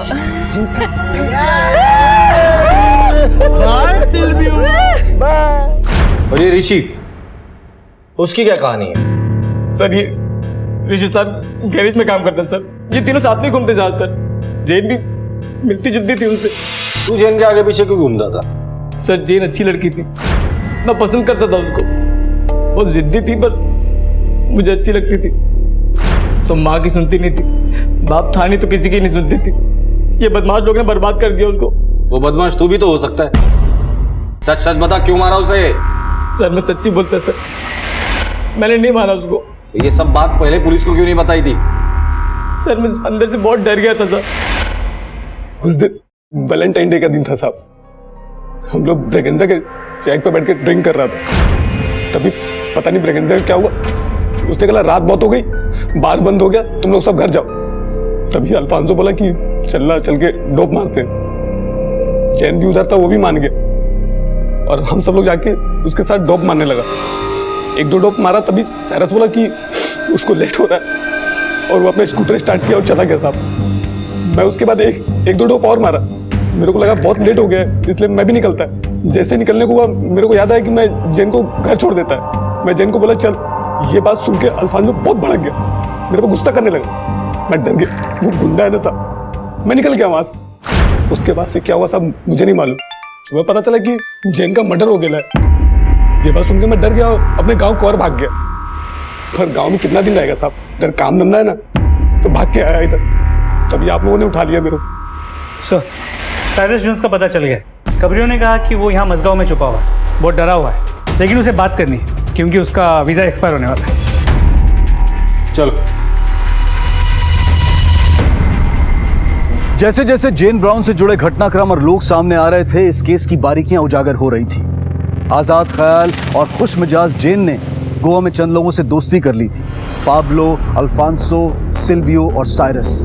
Bye, Sylvia. Bye. और ये ऋषि, उसकी क्या कहानी है? सर ये ऋषि साहब गैरेज में काम करता है सर। ये तीनों साथ में घूमते ज्यादातर। जेन भी मिलती जुलती थी उनसे। तू जेन के आगे पीछे क्यों घूमता था? सर जेन अच्छी लड़की थी, मैं पसंद करता था उसको। बहुत जिद्दी थी पर मुझे अच्छी लगती थी। तो माँ की सुनती नहीं थी, बाप था नहीं तो किसी की नहीं सुनती थी। ये बदमाश लोग ने बर्बाद कर दिया उसको। वो बदमाश तू भी तो हो सकता है। सच सच बता, क्यों मारा उसे? सर मैं सच्ची बोलता सर, मैंने नहीं मारा उसको। ये सब बात पहले पुलिस को क्यों नहीं बताई थी? सर मैं अंदर से बहुत डर गया था साहब। उस दिन वैलेंटाइन डे का दिन था साहब। हम लोग ब्रेगेंजा के चेक पे बैठ के ड्रिंक कर रहा था। तभी पता नहीं ब्रेगेंजा का क्या हुआ, उसने कहा रात बहुत हो गई, बार बंद हो गया, तुम लोग सब घर जाओ। तभी अल्फांसो बोला कि चल के डोप मारते हैं। चैन भी उधर था, वो भी मान गया और हम सब लोग जाके उसके साथ डोप मारने लगा। एक दो डोप मारा, तभी साइरस बोला कि उसको लेट हो रहा है और वो अपना स्कूटर स्टार्ट किया और चला गया साहब। मैं उसके बाद एक दो डोप और मारा। मेरे को लगा बहुत लेट हो गया है, इसलिए मैं भी निकलता है। जैसे निकलने को हुआ मेरे को याद आया कि मैं जेन को घर छोड़ देता है। मैं जेन को बोला चल। ये बात सुन के अल्फांसो बहुत भड़क गया, मेरे को गुस्सा करने लगा। मैं डर गया, वो गुंडा है ना साहब। मैं निकल गया वहां से। उसके बाद से क्या हुआ साहब मुझे नहीं मालूम। सुबह पता चला कि जेन का मर्डर हो गया है। ये बात सुन के मैं डर गया और अपने गांव को और भाग गया। पर गांव में कितना दिन रहेगा साहब, इधर काम धंधा है ना, तो भाग के आया इधर। तभी आप लोगों ने उठा लिया मेरे को। सर, साइरस जोन्स का पता चल गया। खबरियों ने कहा कि वो यहाँ मजगांव में छुपा हुआ है, बहुत डरा हुआ है, लेकिन उसे बात करनी है क्योंकि उसका वीजा एक्सपायर होने वाला है। चलो। जैसे जैसे जेन ब्राउन से जुड़े घटनाक्रम और लोग सामने आ रहे थे, इस केस की बारीकियां उजागर हो रही थी। आजाद ख्याल और खुश मिजाज जेन ने गोवा में चंद लोगों से दोस्ती कर ली थी। पाब्लो, अल्फांसो, सिल्वियो और साइरस,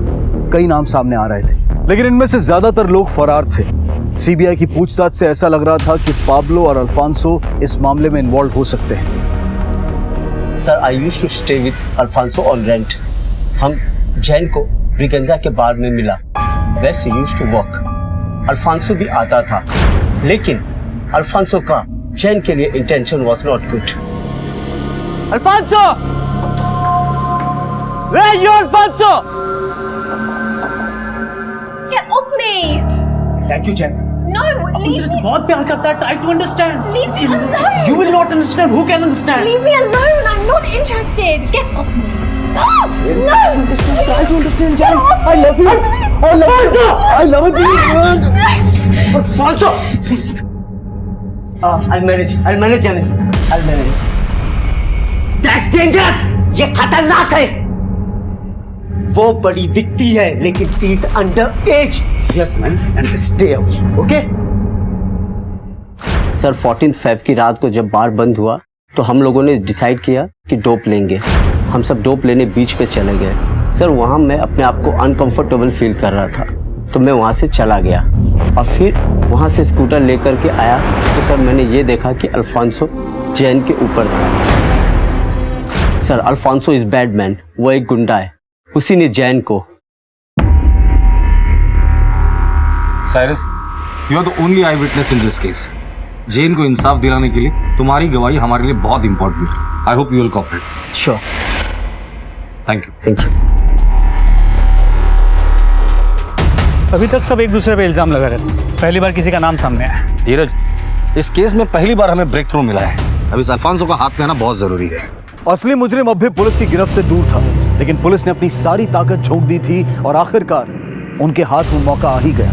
कई नाम सामने आ रहे थे, लेकिन इनमें से ज्यादातर लोग फरार थे। सीबीआई की पूछताछ से ऐसा लग रहा था कि पाब्लो और अल्फांसो इस मामले में इन्वॉल्व हो सकते हैं। Sir, I used to stay with Alphonso on rent. हम जैन को ब्रिगेंजा के बार में मिला, वैसे यूज्ड टू वर्क। अल्फांसो भी आता था, लेकिन अल्फांसो का जैन के लिए intention was not good. Alphonso! Where are you, Alfonso? Get off me! Thank you, Jen. No, leave तेरे से बहुत प्यार करता है. Try to understand. Leave me alone. You will not understand. Who can understand? Leave me alone. I'm not interested. Get off me. Oh, no! Try to understand, Jen. I love you. I love you. I love you. Alfonso! I'll manage, Jennifer. I'll manage. That's dangerous! ये खतरनाक है। वो बड़ी दिखती है, लेकिन she is under age. Yes, man. And stay away. Okay? Sir, 14 Feb की रात को जब बार बंद हुआ, तो हम लोगों ने डिसाइड किया कि डोप लेंगे। हम सब डोप लेने बीच पे चले गए। सर, वहाँ मैं अपने आप को अनकंफर्टेबल फील कर रहा था, तो मैं वहाँ से चला गया और फिर वहाँ से स्कूटर लेकर के आया तो सर मैंने ये देखा कि अल्फांसो जैन के ऊपर था। Sir, Alfonso is bad man, वो एक गुंडा है, उसी ने जैन को। Cyrus, you are the only eyewitness in this case. Jane को इंसाफ दिलाने के लिए तुम्हारी गवाही हमारे लिए बहुत इंपॉर्टेंट है। I hope you will cooperate. Sure. Thank you. Thank you. अभी तक सब एक दूसरे पे इल्जाम लगा रहे थे, पहली बार किसी का नाम सामने आया। धीरज, इस केस में पहली बार हमें ब्रेक थ्रू मिला है। अब इस अल्फांसो का हाथ में आना बहुत जरूरी है। असली मुजरिम अब भी पुलिस की गिरफ्त से दूर था, लेकिन पुलिस ने अपनी सारी ताकत झोंक दी थी और आखिरकार उनके हाथ में मौका आ ही गया।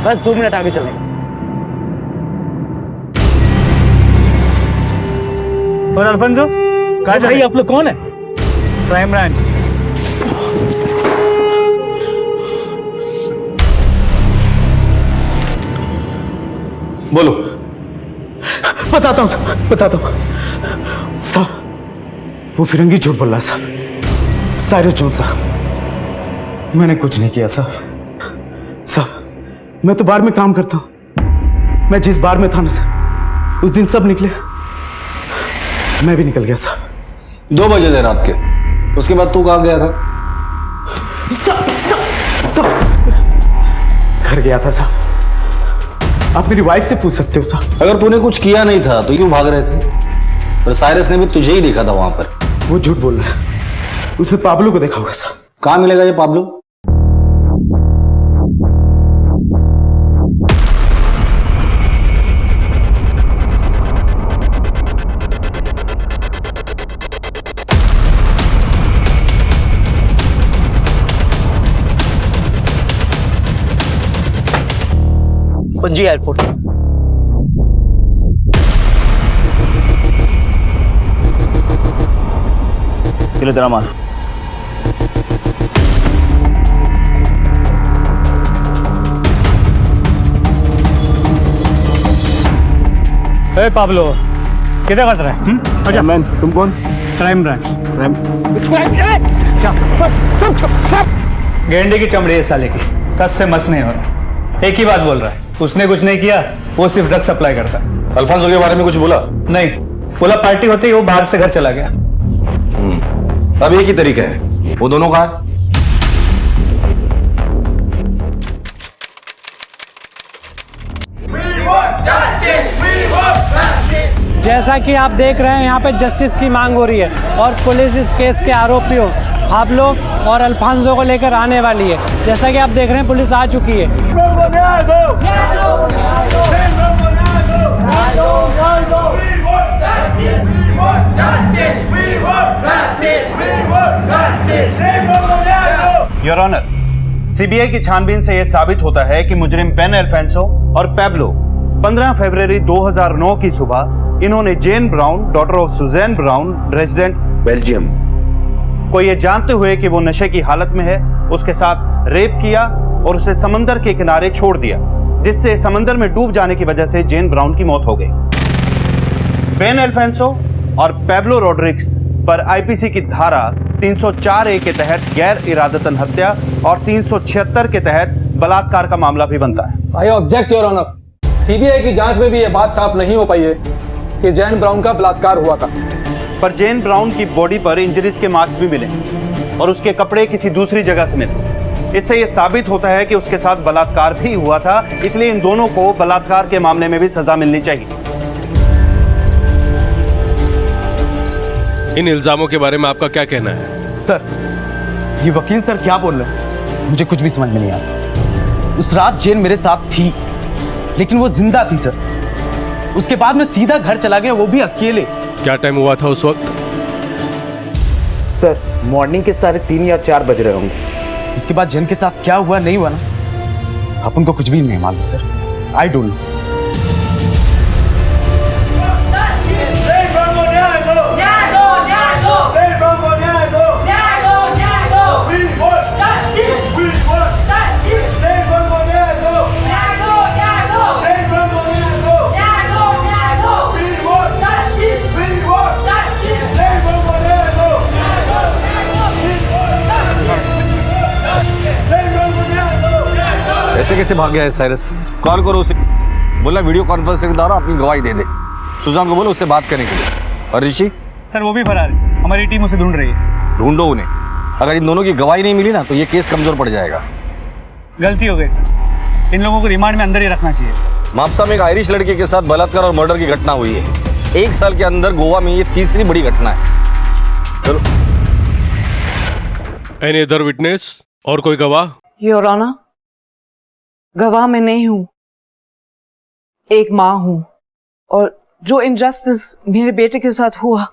बस 2 मिनट आगे चलें। और अल्फांसो, भाई आप लोग कौन है? Crime branch. बोलो। बताता हूँ साहब, बताता हूँ साहब। वो फिरंगी झूठ बोल रहा है साहब। साइरस जोन साहब, मैंने कुछ नहीं किया साहब। साहब मैं तो बार में काम करता हूँ। मैं जिस बार में था ना साहब, उस दिन सब निकले, मैं भी निकल गया साहब। 2 बजे थे रात के। उसके बाद तू कहाँ गया था? घर गया था साहब। आप मेरी वाइफ से पूछ सकते हो साहब। अगर तूने कुछ किया नहीं था तो क्यों भाग रहे थे? और साइरस ने भी तुझे ही देखा था वहां पर। वो झूठ बोल रहा है, उसने पाब्लो को देखा होगा साहब। कहाँ मिलेगा ये पाब्लो? पणजी एयरपोर्ट। चलो तेरा माल। ए पाब्लो, किधर कर रहा है? अच्छा मैन, तुम कौन? Crime branch. क्राइम। गेंडे की चमड़ी है साले की, कस से मस नहीं हो रहा। एक ही बात बोल रहा है, उसने कुछ नहीं किया, वो सिर्फ ड्रग सप्लाई करता है। अल्फांसो के बारे में कुछ बोला? नहीं, बोला पार्टी होते ही वो बाहर से घर चला गया। अब एक ही तरीका है, वो दोनों कहाँ है? जैसा कि आप देख रहे हैं यहाँ पे जस्टिस की मांग हो रही है और पुलिस इस केस के आरोपियों पाब्लो और अल्फांसो को लेकर आने वाली है। जैसा कि आप देख रहे हैं पुलिस आ चुकी है। योर ऑनर, सीबीआई की छानबीन से यह साबित होता है कि मुजरिम बेन अल्फांसो और पैब्लो 15 फरवरी 2009 की सुबह इन्होंने Jane Brown, daughter of Susan Brown, resident Belgium, को यह जानते हुए कि वो नशे की हालत में है, उसके साथ रेप किया और उसे समंदर के किनारे छोड़ दिया, जिससे समंदर में डूब जाने की वजह से जेन ब्राउन की मौत हो गई। बेन अल्फांसो और पैब्लो रोड्रिग्स पर आईपीसी की धारा 304A के तहत गैर इरादतन हत्या और 376 के तहत बलात्कार का मामला भी बनता है। I object your honour. CBI की जांच में भी यह बात साफ नहीं हो पाई है कि जेन ब्राउन का बलात्कार हुआ था। पर जेन ब्राउन की बॉडी पर इंजरीज के मार्क्स भी मिले और उसके कपड़े किसी दूसरी जगह से मिले। इससे यह साबित होता है कि उसके साथ बलात्कार भी हुआ था, इसलिए इन दोनों को बलात्कार के मामले में भी सजा मिलनी चाहिए। इन इल्जामों के बारे में आपका क्या कहना है? सर, ये वकील सर क्या बोल रहे हैं? मुझे कुछ भी समझ में नहीं आता। उस रात जेन मेरे साथ थी, लेकिन वो जिंदा थी सर। उसके बाद मैं सीधा घर चला गया, वो भी अकेले। क्या टाइम हुआ था उस वक्त? सर, मॉर्निंग के 3:30 या 4 बज रहे होंगे। उसके बाद जेन के साथ क्या हुआ नहीं हुआ ना, अपन को कुछ भी नहीं मालूम सर। I don't know. ऐसे कैसे भाग गया है साइरस? कॉल करो उसे, बोला वीडियो कॉन्फ्रेंस के द्वारा अपनी गवाही दे दे। सुजान को बोलो उससे बात करने के लिए। और ऋषि सर वो भी फरार है, हमारी टीम उसे ढूंढ रही है। ढूंढो उन्हें। अगर इन दोनों की गवाही नहीं मिली ना तो ये केस कमजोर पड़ जाएगा। गलती हो गई सर, इन लोगों को रिमांड में अंदर ही रखना चाहिए। मापसा में एक आयरिश लड़के के साथ बलात्कार और मर्डर की घटना हुई है। 1 साल के अंदर गोवा में ये तीसरी बड़ी घटना है। चलो। Any other witness? और कोई गवाह? योर ऑनर, गवाह मैं नहीं हूं, एक माँ हूं और जो इनजस्टिस मेरे बेटे के साथ हुआ,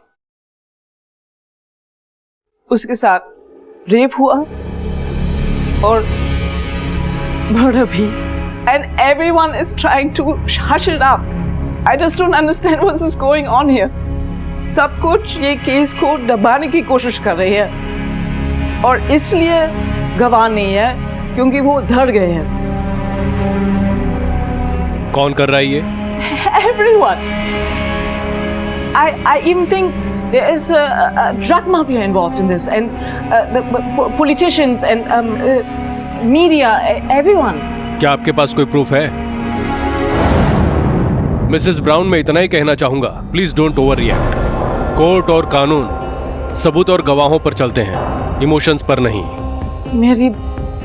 उसके साथ रेप हुआ और मर्डर भी, and everyone is trying to hush it up. I just don't understand what is going on here. सब कुछ ये केस को दबाने की कोशिश कर रही है और इसलिए गवाह नहीं है क्योंकि वो डर गए हैं. कौन कर रहा है ये? Everyone. I even think there is a drug mafia involved in this, and the politicians and media, everyone. क्या आपके पास कोई प्रूफ है? मिसेस ब्राउन, मैं इतना ही कहना चाहूंगा, please don't over react. Court और कानून सबूत और गवाहों पर चलते हैं, इमोशंस पर नहीं.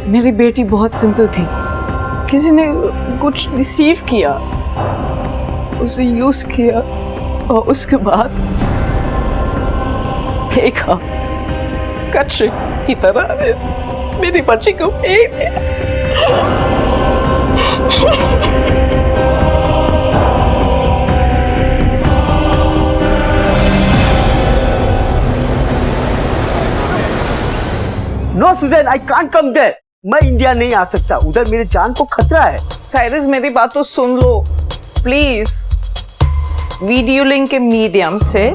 मेरी बेटी बहुत सिंपल थी. किसी ने कुछ डिसीव किया, उसे यूज किया और उसके बाद फेंका कचरे की तरह. मेरी बच्ची को फेंक दिया. No Suzanne, I can't come there. मैं इंडिया नहीं आ सकता, उधर मेरी जान को खतरा है. साइरस, मेरी बात तो सुन लो प्लीज. वीडियो लिंक के मीडियम से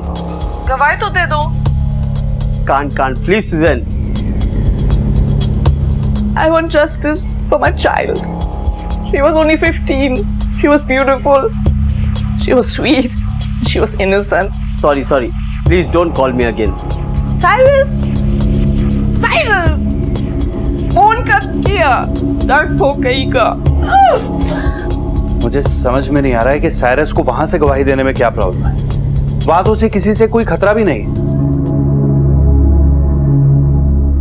गवाही तो दे दो. Can't please Suzanne. I want justice for my child. She was only 15. She was beautiful. She was sweet. She was innocent. Sorry. Please don't call me again. Cyrus! Phone कर किया. दर्द हो कहीं का. मुझे समझ में नहीं आ रहा है कि साइरस को वहां से गवाही देने में क्या प्रॉब्लम है. वहां तो उसे किसी से कोई खतरा भी नहीं.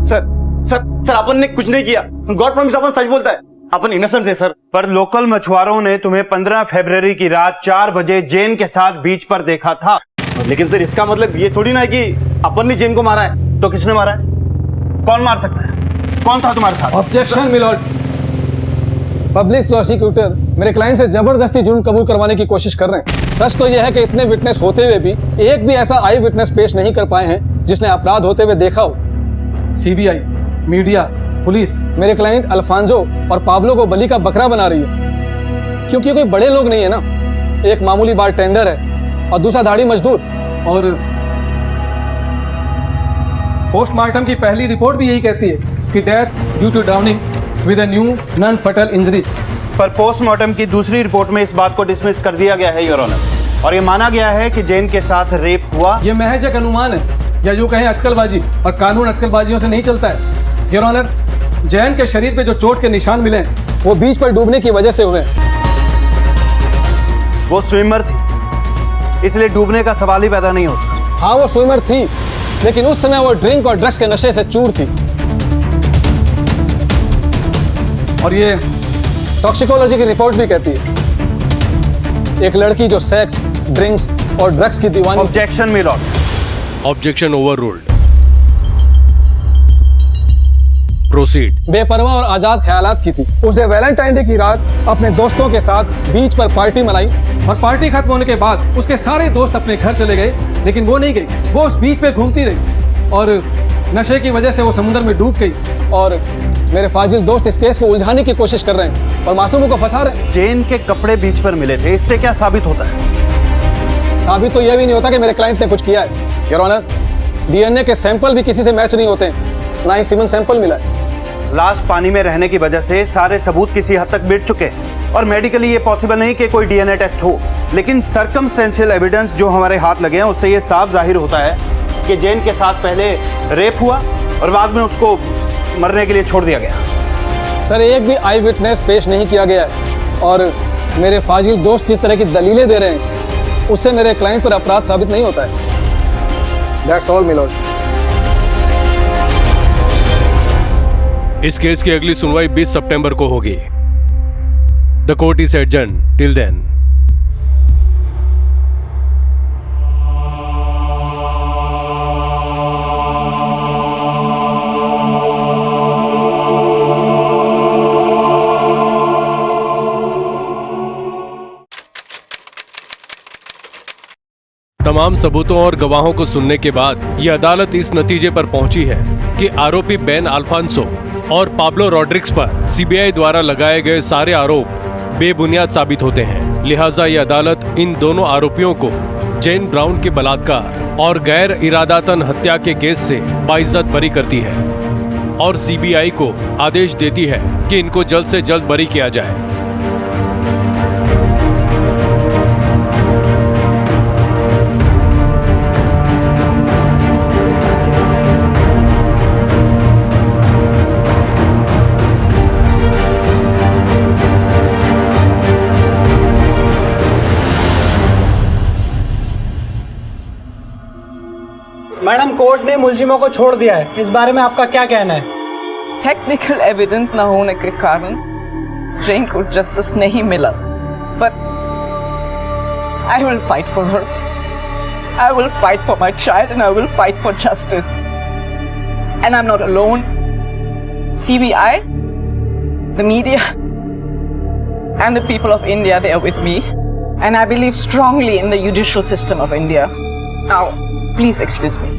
सर अपन ने कुछ नहीं किया. गॉड प्रॉमिस अपन सच बोलता है. अपन इनोसेंट है सर. पर लोकल मछुआरों ने तुम्हें 15 फरवरी की रात 4 बजे जेन के साथ बीच पर देखा था. लेकिन सर इसका मतलब ये थोड़ी ना है कि अपन ने जेन को मारा है. तो किसने मारा है? कौन मार सकता है? कौन था तुम्हारे साथ? Objection milord. पब्लिक प्रोसिक्यूटर मेरे क्लाइंट से जबरदस्ती जुर्म कबूल करवाने की कोशिश कर रहे हैं. सच तो यह है कि इतने विटनेस होते हुए भी एक भी ऐसा आई विटनेस पेश नहीं कर पाए हैं जिसने अपराध होते हुए देखा हो. सीबीआई, मीडिया, पुलिस मेरे क्लाइंट अल्फांजो और पाब्लो को बलि का बकरा बना रही है क्योंकि कोई बड़े लोग नहीं है ना. एक मामूली बार टेंडर है और दूसरा दाढ़ी मजदूर. और पोस्टमार्टम की पहली रिपोर्ट भी यही कहती है कि death due to drowning with a new non fatal injuries. पर पोस्टमार्टम की दूसरी रिपोर्ट में इस बात को डिसमिस कर दिया गया है योर ऑनर, और ये माना गया है कि जेन के साथ रेप हुआ. ये महज एक अनुमान है या यूं कहें अटकलबाजी, और कानून अटकलबाजियों से नहीं चलता है. योर ऑनर, जैन के शरीर पे जो चोट के निशान मिले वो बीच पर डूबने की वजह से हुए. वो स्विमर थी, इसलिए डूबने का सवाल ही पैदा नहीं होता. हाँ वो स्विमर थी, लेकिन उस समय वो ड्रिंक और ड्रग्स के नशे से चूर थी. और ये टॉक्सिकोलॉजी की रिपोर्ट भी कहती है एक लड़की जो सेक्स, ड्रिंक्स और ड्रग्स की दीवानी. ऑब्जेक्शन मिल लॉर्ड. Objection overruled. प्रोसीड. बेपरवाह और आजाद ख्यालात की थी. उसे वैलेंटाइन डे की रात अपने दोस्तों के साथ बीच पर पार्टी मनाई और पार्टी खत्म होने के बाद उसके सारे दोस्त अपने घर चले गए, लेकिन वो नहीं गई. वो उस बीच पे घूमती रही और नशे की वजह से वो समुद्र में डूब गई. और मेरे फाजिल दोस्त इस केस को उलझाने की कोशिश कर रहे हैं और मासूमों को फंसा रहे हैं. जेन के कपड़े बीच पर मिले थे, इससे क्या साबित होता है? साबित तो यह भी नहीं होता कि मेरे क्लाइंट ने कुछ किया है. योर ऑनर, डीएनए के सैंपल भी किसी से मैच नहीं होते, ना ही सीमन सैंपल मिला है. लाश पानी में रहने की वजह से सारे सबूत किसी हद तक मिट चुके हैं और मेडिकली ये पॉसिबल नहीं कि कोई डीएनए टेस्ट हो. लेकिन सर्कमस्टेंशियल एविडेंस जो हमारे हाथ लगे हैं उससे ये साफ जाहिर होता है कि जेन के साथ पहले रेप हुआ और बाद में उसको मरने के लिए छोड़ दिया गया. सर, एक भी आई विटनेस पेश नहीं किया गया है और मेरे फाजिल दोस्त जिस तरह की दलीलें दे रहे हैं उससे मेरे क्लाइंट पर अपराध साबित नहीं होता है. That's all milord. इस केस की अगली सुनवाई 20 सितंबर को होगी. The court is adjourn till then. तमाम सबूतों और गवाहों को सुनने के बाद ये अदालत इस नतीजे पर पहुंची है कि आरोपी बेन अल्फांसो और पाब्लो रॉड्रिग्स पर सीबीआई द्वारा लगाए गए सारे आरोप बेबुनियाद साबित होते हैं। लिहाजा ये अदालत इन दोनों आरोपियों को जेन ब्राउन के बलात्कार और गैर इरादातन हत्या के केस से बाइज्जत बरी करती है और सीबीआई को आदेश देती है कि इनको जल्द से जल्द बरी किया जाए। मैडम, कोर्ट ने मुलजिमों को छोड़ दिया है, इस बारे में आपका क्या कहना है? टेक्निकल एविडेंस न होने के कारण जेन को जस्टिस नहीं मिला, but I will fight for her. I will fight for my child and I will fight for justice. And I am not alone. CBI, the media, and the people of India, they are with me, and I believe strongly in the judicial system of India. Now, please excuse me.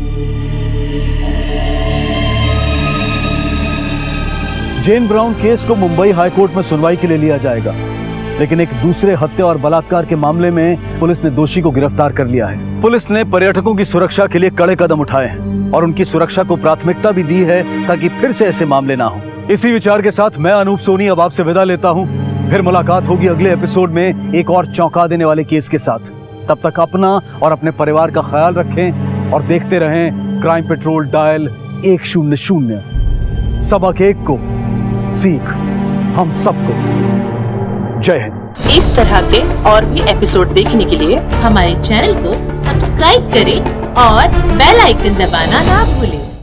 Jane Brown case को Mumbai high court में सुनवाई के लिए लिया जाएगा, लेकिन एक दूसरे हत्या और बलात्कार के मामले में पुलिस ने दोषी को गिरफ्तार कर लिया है। पुलिस ने पर्यटकों की सुरक्षा के लिए कड़े कदम उठाए हैं और उनकी सुरक्षा को प्राथमिकता भी दी है ताकि फिर से ऐसे मामले ना हो। इसी विचार के साथ मैं अनूप सोनी अब आपसे विदा लेता हूँ। फिर मुलाकात होगी अगले एपिसोड में एक और चौंका देने वाले केस के साथ। तब तक अपना और अपने परिवार का ख्याल रखें और देखते रहें क्राइम पेट्रोल डायल 100। सबक एक को सीख हम सबको। जय हिंद। इस तरह के और भी एपिसोड देखने के लिए हमारे चैनल को सब्सक्राइब करें और बेल आइकन दबाना ना भूलें।